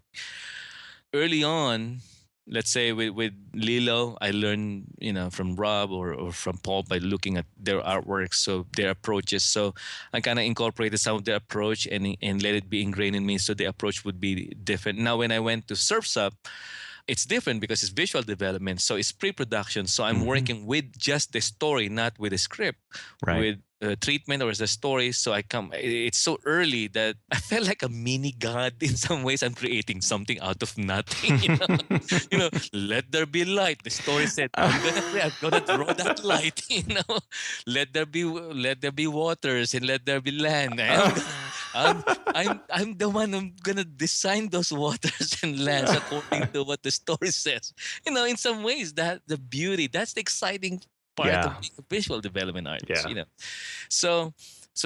Early on, let's say with Lilo, I learned from Rob or from Paul by looking at their artworks, so their approaches. So I kind of incorporated some of their approach and let it be ingrained in me. So the approach would be different. Now, when I went to Surfs Up, it's different because it's visual development, so it's pre-production. So I'm working with just the story, not with a script, with treatment or as a story. So it's so early that I felt like a mini god in some ways. I'm creating something out of nothing. Let there be light. The story said, I'm gonna draw that light. Let there be waters and let there be land. I'm the one who's gonna design those waters and lands according to what the story says. In some ways, that the beauty, that's the exciting part of being a visual development artist. So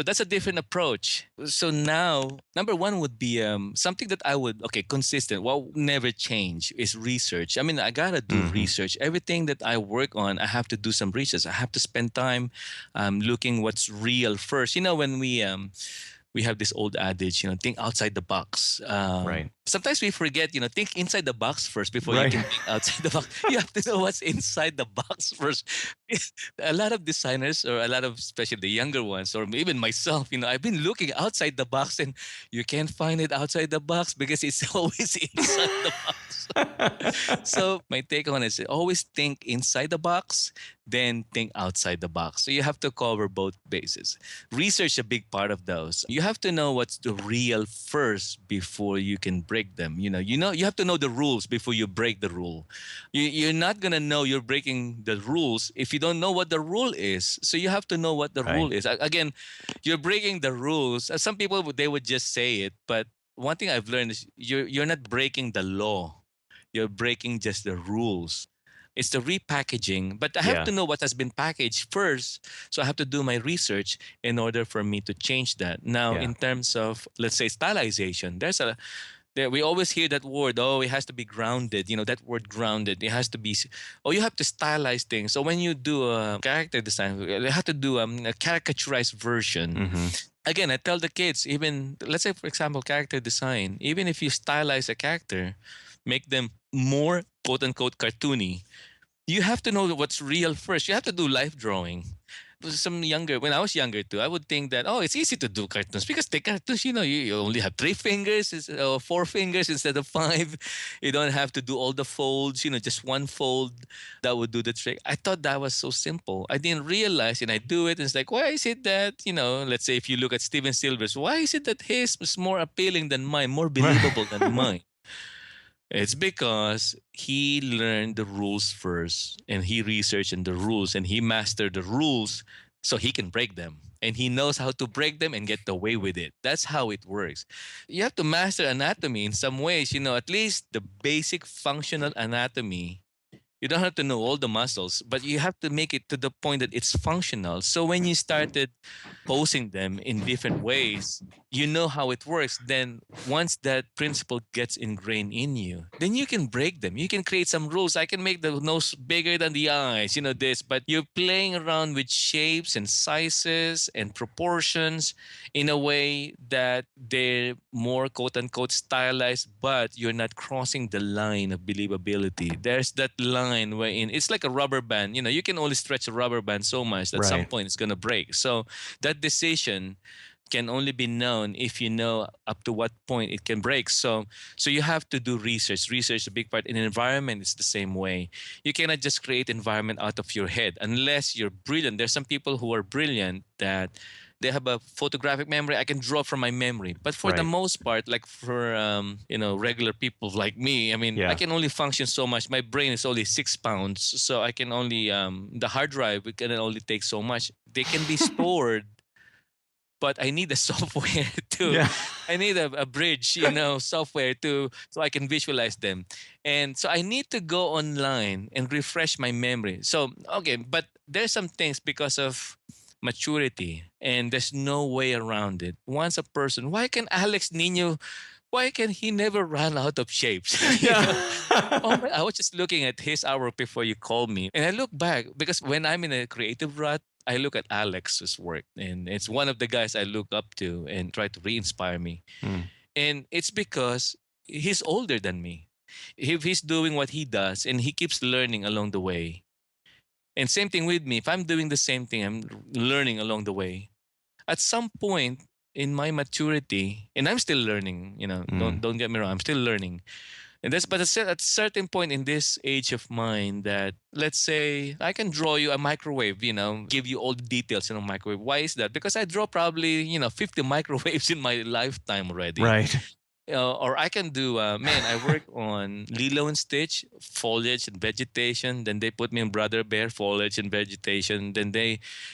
that's a different approach. So now, number one would be something that I would consistent. What never change is research. I mean, I gotta do research. Everything that I work on, I have to do some research. I have to spend time looking what's real first. When we have this old adage, think outside the box. Right. Sometimes we forget, think inside the box first before you can think outside the box. You have to know what's inside the box first. A lot of designers, or a lot of, especially the younger ones, or even myself, I've been looking outside the box, and you can't find it outside the box because it's always inside the box. So my take on it is always think inside the box, then think outside the box. So you have to cover both bases. Research a big part of those. You have to know what's the real first before you can break them. You have to know the rules before you break the rule. You're not gonna know you're breaking the rules if you don't know what the rule is. So you have to know what the rule is. Again, you're breaking the rules. Some people they would just say it, but one thing I've learned is you're not breaking the law. You're breaking just the rules. It's the repackaging, but I have to know what has been packaged first. So I have to do my research in order for me to change that. Now, in terms of, let's say, stylization, we always hear that word, oh, it has to be grounded. That word grounded, it has to be, you have to stylize things. So when you do a character design, you have to do a caricaturized version. Again, I tell the kids, even, let's say, for example, character design, even if you stylize a character, make them more quote unquote cartoony, you have to know what's real first. You have to do life drawing. some younger, when I was younger too, I would think that, oh, it's easy to do cartoons because the cartoons, you only have three fingers, four fingers instead of five. You don't have to do all the folds, just one fold that would do the trick. I thought that was so simple. I didn't realize, and I do it, and it's like, why is it that, let's say if you look at Steven Silver's, why is it that his is more appealing than mine, more believable than mine? It's because he learned the rules first and he researched in the rules and he mastered the rules so he can break them. And he knows how to break them and get away with it. That's how it works. You have to master anatomy in some ways, at least the basic functional anatomy. You don't have to know all the muscles, but you have to make it to the point that it's functional. So when you started posing them in different ways, you know how it works. Then once that principle gets ingrained in you, then you can break them. You can create some rules. I can make the nose bigger than the eyes, this, but you're playing around with shapes and sizes and proportions in a way that they're more quote unquote stylized, but you're not crossing the line of believability. There's that line wherein it's like a rubber band. You can only stretch a rubber band so much that some point it's going to break. So that decision can only be known if you know up to what point it can break. So you have to do research. Research is a big part. In environment, it's the same way. You cannot just create environment out of your head unless you're brilliant. There's some people who are brilliant that they have a photographic memory. I can draw from my memory. But for the most part, like for regular people like me, I mean, I can only function so much. My brain is only 6 pounds, so I can only the hard drive can only take so much. They can be stored, but I need a software I need a bridge, software so I can visualize them. And so I need to go online and refresh my memory. So, okay, but there's some things because of maturity and there's no way around it. Once a person, why can he never run out of shapes? I was just looking at his artwork before you called me. And I look back because when I'm in a creative rut, I look at Alex's work. And it's one of the guys I look up to and try to re-inspire me. And it's because he's older than me. If he's doing what he does and he keeps learning along the way. And same thing with me. If I'm doing the same thing, I'm learning along the way. At some point, in my maturity, and I'm still learning, don't get me wrong, I'm still learning. And at a certain point in this age of mine that, let's say, I can draw you a microwave, give you all the details in a microwave. Why is that? Because I draw probably, 50 microwaves in my lifetime already. Right. Or I can do, I work on Lilo and Stitch, foliage and vegetation. Then they put me in Brother Bear, foliage and vegetation. Then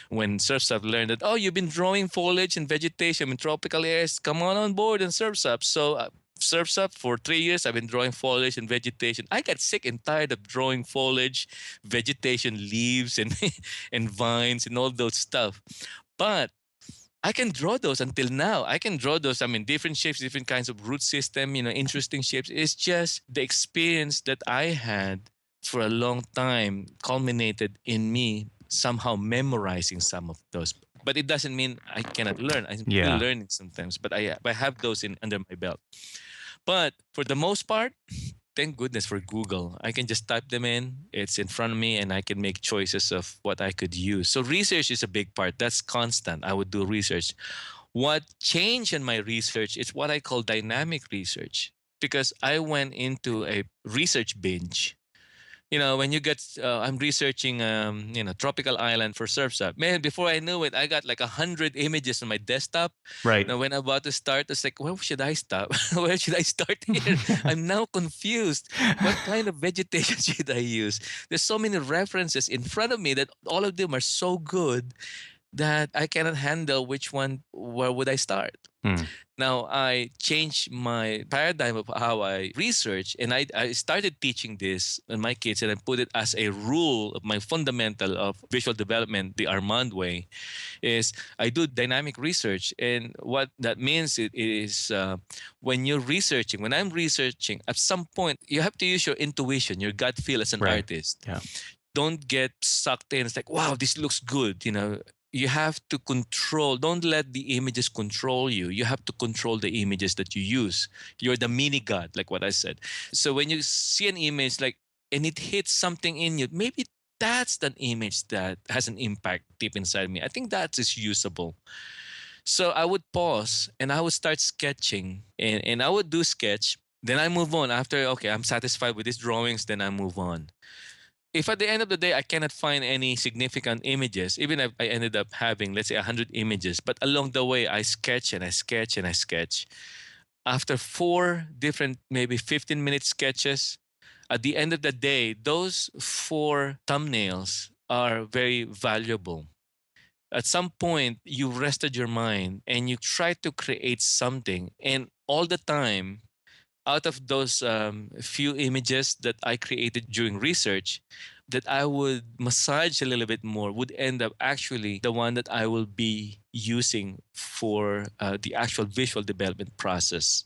when Surfs Up learned that, oh, you've been drawing foliage and vegetation in tropical areas, come on board and Surfs Up. So Surfs Up for 3 years, I've been drawing foliage and vegetation. I got sick and tired of drawing foliage, vegetation, leaves, and and vines and all those stuff. But I can draw those until now. I can draw those, different shapes, different kinds of root system, interesting shapes. It's just the experience that I had for a long time culminated in me somehow memorizing some of those. But it doesn't mean I cannot learn. I'm still learning sometimes, but I have those under my belt. But for the most part, thank goodness for Google. I can just type them in. It's in front of me and I can make choices of what I could use. So research is a big part. That's constant. I would do research. What changed in my research is what I call dynamic research because I went into a research binge. When you get, I'm researching, tropical island for Surfs Up. Man, before I knew it, I got like 100 images on my desktop. Right. Now, when I'm about to start, it's like, where should I stop? Where should I start here? I'm now confused. What kind of vegetation should I use? There's so many references in front of me that all of them are so good that I cannot handle where would I start? Now, I changed my paradigm of how I research, and I started teaching this to my kids, and I put it as a rule of my fundamental of visual development, the Armand way, is I do dynamic research. And what that means is when I'm researching, at some point, you have to use your intuition, your gut feel as an artist. Yeah. Don't get sucked in. It's like, wow, this looks good, You have to control. Don't let the images control you. You have to control the images that you use. You're the mini god, like what I said. So when you see an image and it hits something in you, maybe that's an image that has an impact deep inside me. I think that is usable. So I would pause and I would start sketching, and I would do sketch. Then I move on after, okay, I'm satisfied with these drawings, then I move on. If at the end of the day I cannot find any significant images, even if I ended up having, let's say, 100 images, but along the way I sketch and I sketch and I sketch. After four different, maybe 15-minute sketches, at the end of the day, those four thumbnails are very valuable. At some point, you rested your mind and you try to create something. And all the time, out of those few images that I created during research, that I would massage a little bit more would end up actually the one that I will be using for the actual visual development process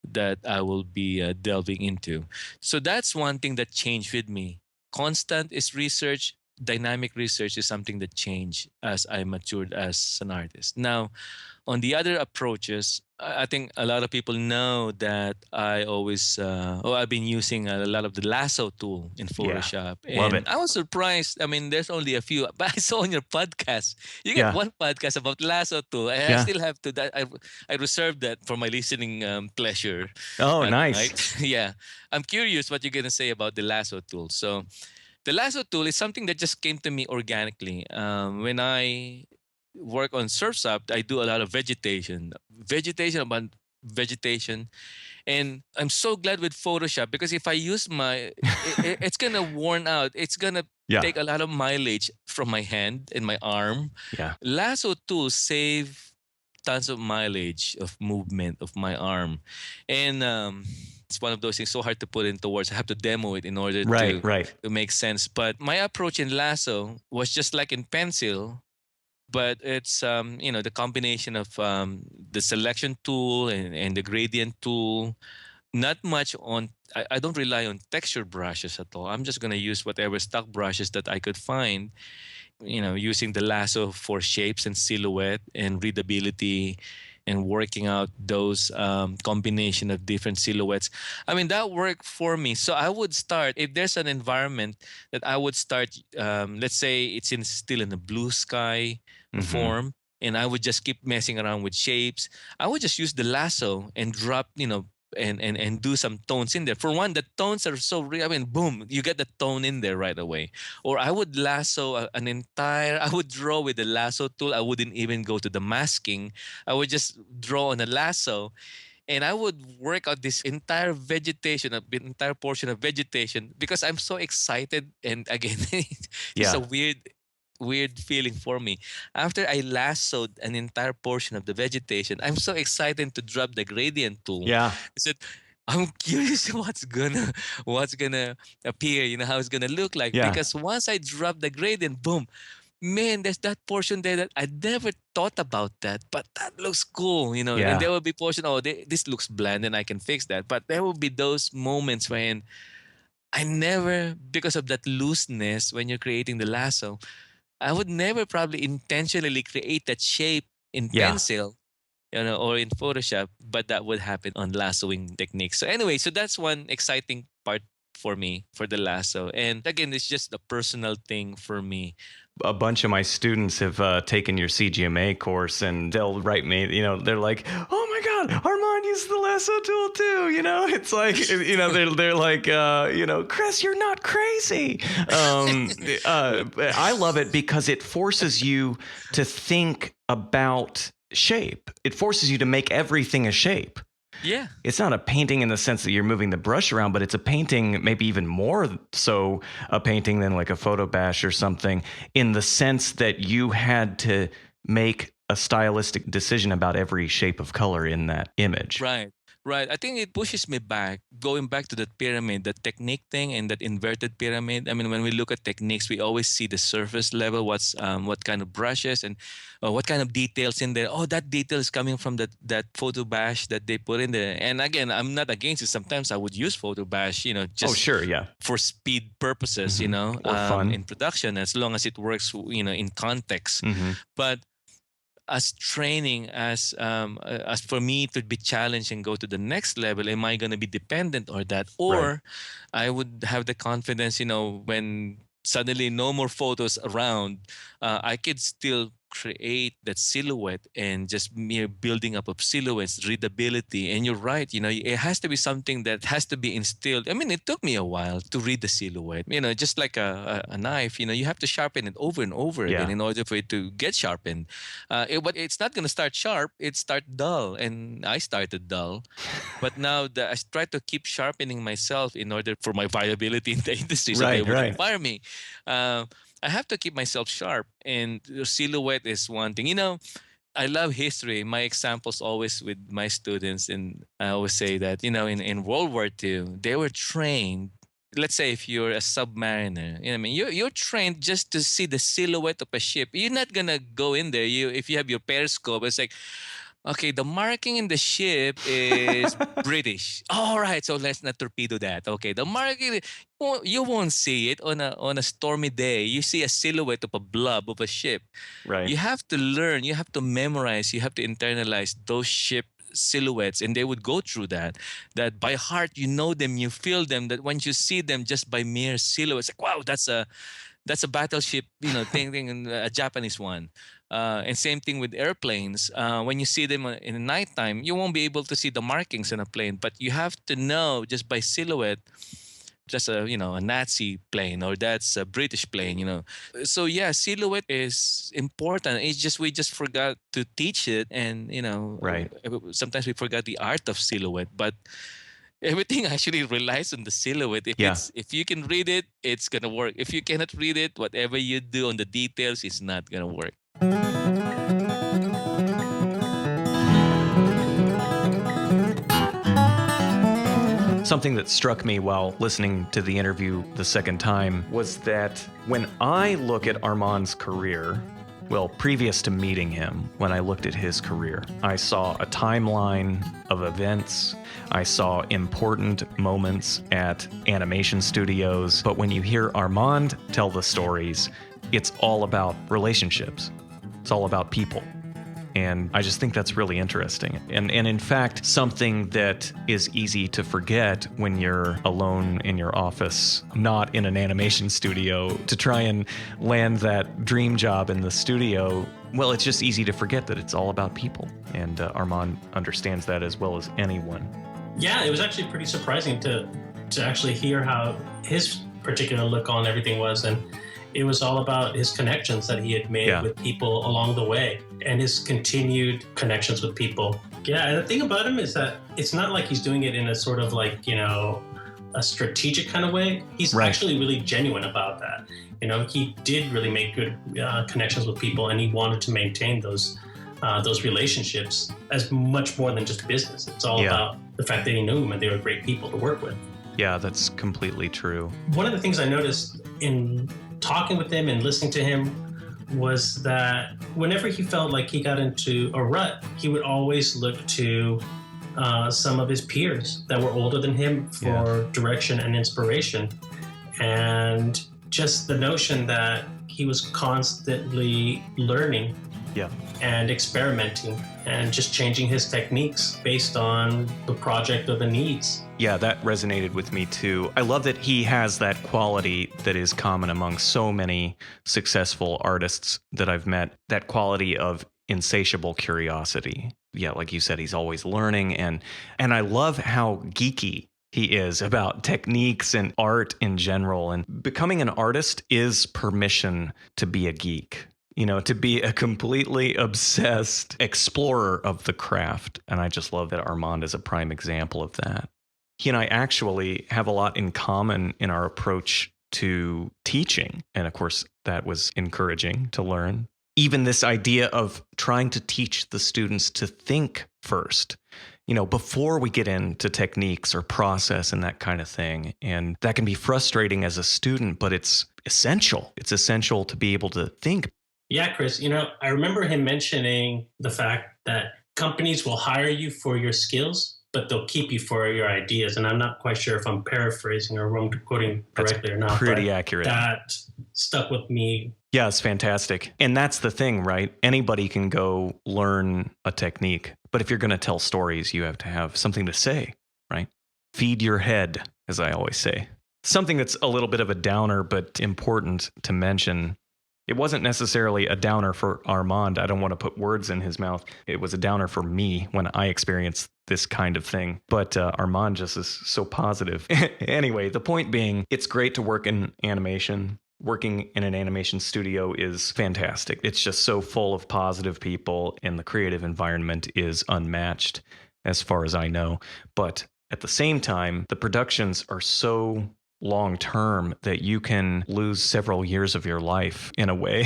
that I will be delving into. So that's one thing that changed with me. Constant is research. Dynamic research is something that changed as I matured as an artist. Now, on the other approaches, I think a lot of people know that I always, I've been using a lot of the lasso tool in Yeah. Photoshop. Love And it. I was surprised. I mean, there's only a few, but I saw on your podcast, you get Yeah. one podcast about lasso tool. I Yeah. still have to, that I reserved that for my listening pleasure Oh, at nice. night. Yeah. I'm curious what you're going to say about the lasso tool. So, the lasso tool is something that just came to me organically. When I work on Surfs Up, I do a lot of vegetation about vegetation, and I'm so glad with Photoshop because if I use it's gonna worn out. It's gonna Yeah. take a lot of mileage from my hand and my arm. Yeah. Lasso tools save tons of mileage of movement of my arm, and it's one of those things so hard to put into words. I have to demo it in order Right. Right. to make sense. But my approach in lasso was just like in pencil, but it's the combination of the selection tool and the gradient tool. Not much on. I don't rely on texture brushes at all. I'm just gonna use whatever stock brushes that I could find, using the lasso for shapes and silhouette and readability and working out those combination of different silhouettes. I mean, that worked for me. So I would start, if there's an environment that I would start, let's say it's still in the blue sky Mm-hmm. form, and I would just keep messing around with shapes. I would just use the lasso and drop, and do some tones in there. For one, the tones are so real. I mean, boom, you get the tone in there right away. Or I would lasso I would draw with the lasso tool. I wouldn't even go to the masking. I would just draw on a lasso, and I would work out this entire vegetation, entire portion of vegetation, because I'm so excited. And again, it's a Yeah. weird feeling for me. After I lassoed an entire portion of the vegetation, I'm so excited to drop the gradient tool. Yeah. I said, I'm curious what's gonna appear, how it's gonna look like. Yeah. Because once I drop the gradient, boom, man, there's that portion there that I never thought about that, but that looks cool, And Yeah. there will be portion, this looks bland, and I can fix that. But there will be those moments when I never, because of that looseness when you're creating the lasso, I would never probably intentionally create that shape in Yeah. pencil, or in Photoshop, but that would happen on lassoing techniques. So anyway, so that's one exciting part for me for the lasso. And again, it's just a personal thing for me. A bunch of my students have taken your CGMA course, and they'll write me, they're like, oh my God, Armand uses the lasso tool too. It's like, they're like, Chris, you're not crazy. I love it because it forces you to think about shape. It forces you to make everything a shape. Yeah. It's not a painting in the sense that you're moving the brush around, but it's a painting, maybe even more so a painting than like a photo bash or something, in the sense that you had to make a stylistic decision about every shape of color in that image. Right. Right. I think it pushes me back, going back to that pyramid, that technique thing and that inverted pyramid. I mean, when we look at techniques, we always see the surface level, what kind of brushes and what kind of details in there. Oh, that detail is coming from that photo bash that they put in there. And again, I'm not against it. Sometimes I would use photo bash, Oh, just sure. Yeah. for speed purposes, Mhm. Or fun. in production, as long as it works, in context. Mhm. But as training, as for me to be challenged and go to the next level, am I going to be dependent or that, or I would have the confidence, when suddenly no more photos around, I could still create that silhouette and just mere building up of silhouettes, readability. And you're right, it has to be something that has to be instilled. I mean, it took me a while to read the silhouette, just like a knife, you have to sharpen it over and over again Yeah. in order for it to get sharpened. But it's not going to start sharp, it start dull. And I started dull. But now I try to keep sharpening myself in order for my viability in the industry so they Right, wouldn't right. fire me. Uh, I have to keep myself sharp, and the silhouette is one thing. I love history. My examples always with my students, and I always say that, in World War II, they were trained. Let's say if you're a submariner, I mean, you're trained just to see the silhouette of a ship. You're not gonna go in there. If you have your periscope, it's like, okay, the marking in the ship is British. All right, so let's not torpedo that. Okay, the marking, you won't see it on a stormy day. You see a silhouette of a blob of a ship. Right. You have to learn, you have to memorize, you have to internalize those ship silhouettes, and they would go through that by heart. You know them, you feel them, that once you see them just by mere silhouettes, like, wow, that's a battleship, thing, a Japanese one. And same thing with airplanes. When you see them in the nighttime, you won't be able to see the markings on a plane, but you have to know just by silhouette. Just a Nazi plane, or that's a British plane. So yeah, silhouette is important. It's just we just forgot to teach it, and Right. sometimes we forgot the art of silhouette. But everything actually relies on the silhouette. Yeah. If you can read it, it's gonna work. If you cannot read it, whatever you do on the details is not gonna work. Something that struck me while listening to the interview the second time was that when I look at Armand's career, well, previous to meeting him, when I looked at his career, I saw a timeline of events. I saw important moments at animation studios. But when you hear Armand tell the stories, it's all about relationships. It's all about people. And I just think that's really interesting. And in fact, something that is easy to forget when you're alone in your office, not in an animation studio, to try and land that dream job in the studio. Well, it's just easy to forget that it's all about people. And Armand understands that as well as anyone. Yeah, it was actually pretty surprising to actually hear how his particular look on everything was. And it was all about his connections that he had made with people along the way, and his continued connections with people. Yeah, and the thing about him is that it's not like he's doing it in a sort of like, a strategic kind of way. He's actually really genuine about that. He did really make good connections with people, and he wanted to maintain those relationships as much more than just business. It's all about the fact that he knew them and they were great people to work with. Yeah, that's completely true. One of the things I noticed in talking with him and listening to him was that whenever he felt like he got into a rut, he would always look to some of his peers that were older than him for direction and inspiration. And just the notion that he was constantly learning and experimenting and just changing his techniques based on the project or the needs. Yeah, that resonated with me too. I love that he has that quality that is common among so many successful artists that I've met, that quality of insatiable curiosity. Yeah, like you said, he's always learning, and I love how geeky he is about techniques and art in general. And becoming an artist is permission to be a geek. To be a completely obsessed explorer of the craft. And I just love that Armand is a prime example of that. He and I actually have a lot in common in our approach to teaching. And of course, that was encouraging to learn. Even this idea of trying to teach the students to think first, before we get into techniques or process and that kind of thing. And that can be frustrating as a student, but it's essential. It's essential to be able to think. Yeah, Chris, I remember him mentioning the fact that companies will hire you for your skills, but they'll keep you for your ideas. And I'm not quite sure if I'm paraphrasing or I'm quoting correctly or not. Pretty accurate. That stuck with me. Yeah, it's fantastic. And that's the thing, right? Anybody can go learn a technique. But if you're going to tell stories, you have to have something to say, right? Feed your head, as I always say. Something that's a little bit of a downer, but important to mention. It wasn't necessarily a downer for Armand. I don't want to put words in his mouth. It was a downer for me when I experienced this kind of thing. But Armand just is so positive. Anyway, the point being, it's great to work in animation. Working in an animation studio is fantastic. It's just so full of positive people, and the creative environment is unmatched as far as I know. But at the same time, the productions are so long term that you can lose several years of your life in a way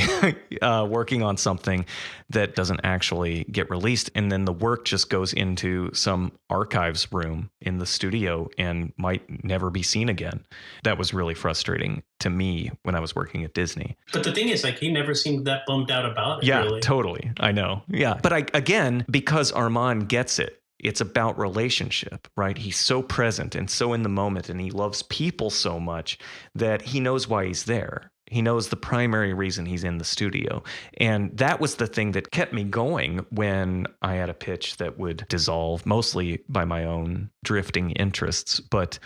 working on something that doesn't actually get released, and then the work just goes into some archives room in the studio and might never be seen again. That was really frustrating to me when I was working at Disney. But the thing is, like, he never seemed that bummed out about it. Yeah, really. Totally. I know. Yeah. But again, because Armand gets it, it's about relationship, right? He's so present and so in the moment, and he loves people so much that he knows why he's there. He knows the primary reason he's in the studio. And that was the thing that kept me going when I had a pitch that would dissolve, mostly by my own drifting interests. But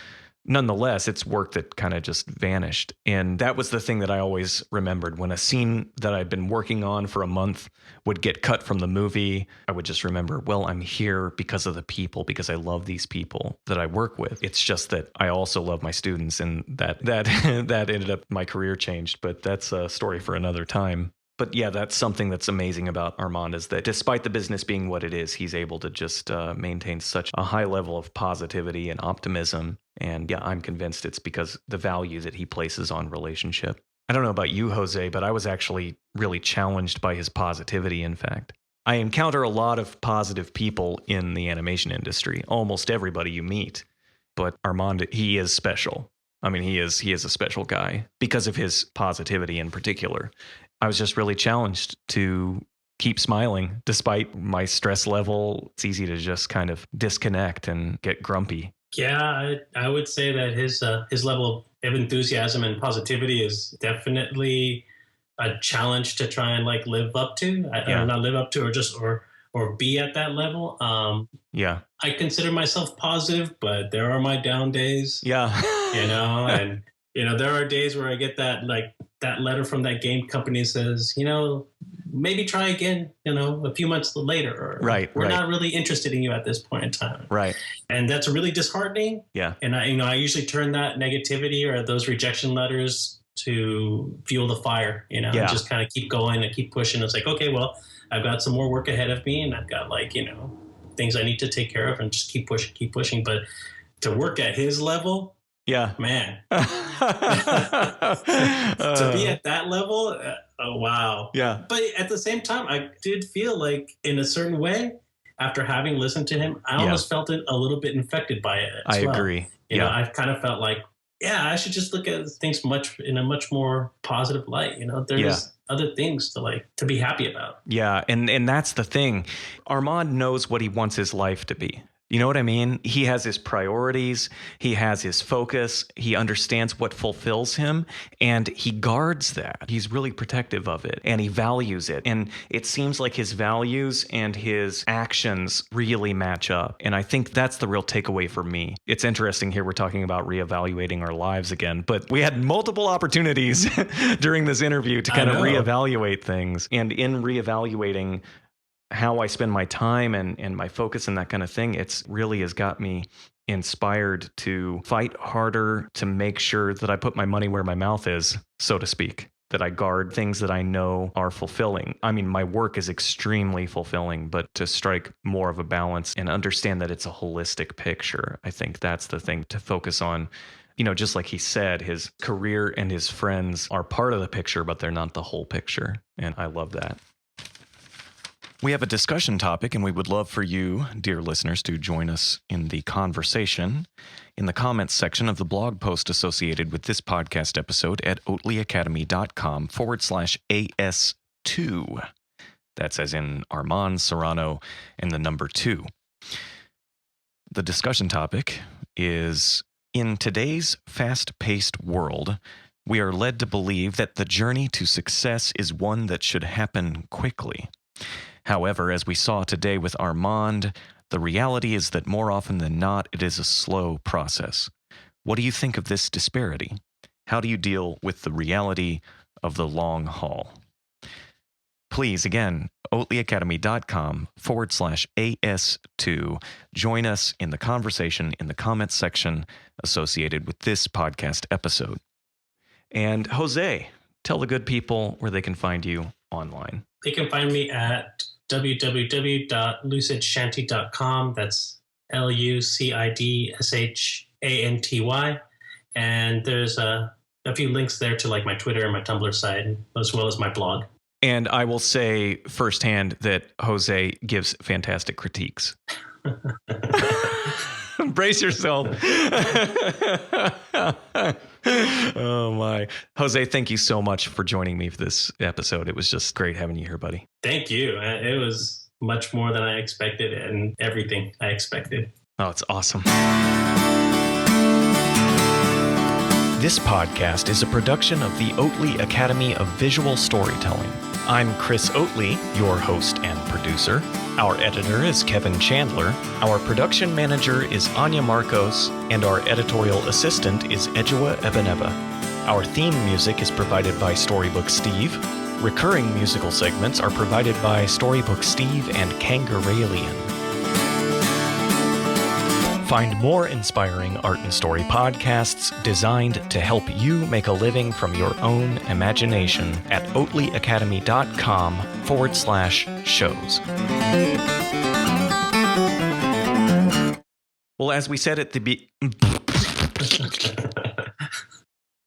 nonetheless, it's work that kind of just vanished. And that was the thing that I always remembered. When a scene that I'd been working on for a month would get cut from the movie, I would just remember, well, I'm here because of the people, because I love these people that I work with. It's just that I also love my students, and that ended up, my career changed. But that's a story for another time. But yeah, that's something that's amazing about Armand, is that despite the business being what it is, he's able to just maintain such a high level of positivity and optimism. And yeah, I'm convinced it's because the value that he places on relationship. I don't know about you, Jose, but I was actually really challenged by his positivity, in fact. I encounter a lot of positive people in the animation industry, almost everybody you meet. But Armand, he is special. I mean, he is a special guy because of his positivity in particular. I was just really challenged to keep smiling despite my stress level. It's easy to just kind of disconnect and get grumpy. Yeah, I would say that his level of enthusiasm and positivity is definitely a challenge to try and like live up to. Or not live up to, or be at that level. Yeah. I consider myself positive, but there are my down days. Yeah. And there are days where I get that letter from that game company says, maybe try again, a few months later. Or, right. We're not really interested in you at this point in time. Right. And that's really disheartening. Yeah. And I usually turn that negativity or those rejection letters to fuel the fire, and just kind of keep going and keep pushing. It's like, okay, well, I've got some more work ahead of me, and I've got things I need to take care of, and just keep pushing. But to work at his level, yeah, man, to be at that level, oh wow, yeah. But at the same time, I did feel like, in a certain way, after having listened to him, I almost felt it a little bit infected by it. I agree. I kind of felt like, I should just look at things in a much more positive light. There's other things to be happy about. Yeah, and that's the thing. Armand knows what he wants his life to be. You know what I mean? He has his priorities, he has his focus, he understands what fulfills him, and he guards that. He's really protective of it, and he values it. And it seems like his values and his actions really match up. And I think that's the real takeaway for me. It's interesting here, we're talking about reevaluating our lives again, but we had multiple opportunities during this interview to kind of reevaluate things. And in reevaluating how I spend my time and my focus and that kind of thing, it's really has got me inspired to fight harder to make sure that I put my money where my mouth is, so to speak, that I guard things that I know are fulfilling. I mean, my work is extremely fulfilling, but to strike more of a balance and understand that it's a holistic picture, I think that's the thing to focus on. Just like he said, his career and his friends are part of the picture, but they're not the whole picture. And I love that. We have a discussion topic, and we would love for you, dear listeners, to join us in the conversation in the comments section of the blog post associated with this podcast episode at oatlyacademy.com/AS2. That's as in Arman Serrano and the number 2. The discussion topic is, in today's fast-paced world, we are led to believe that the journey to success is one that should happen quickly. However, as we saw today with Armand, the reality is that more often than not, it is a slow process. What do you think of this disparity? How do you deal with the reality of the long haul? Please, again, oatlyacademy.com/AS2. Join us in the conversation in the comments section associated with this podcast episode. And Jose, tell the good people where they can find you online. They can find me at www.lucidshanty.com. That's LUCIDSHANTY. And there's a few links there to like my Twitter and my Tumblr site, as well as my blog. And I will say firsthand that Jose gives fantastic critiques. Brace yourself. Oh my. Jose, thank you so much for joining me for this episode. It was just great having you here, buddy. Thank you. It was much more than I expected and everything I expected. Oh, it's awesome. This podcast is a production of the Oatly Academy of Visual Storytelling. I'm Chris Oatly, your host and producer. Our editor is Kevin Chandler. Our production manager is Anya Marcos, and our editorial assistant is Ejua Ebeneba. Our theme music is provided by Storybook Steve. Recurring musical segments are provided by Storybook Steve and Kangaralian. Find more inspiring art and story podcasts designed to help you make a living from your own imagination at oatlyacademy.com/shows. Well, as we said at the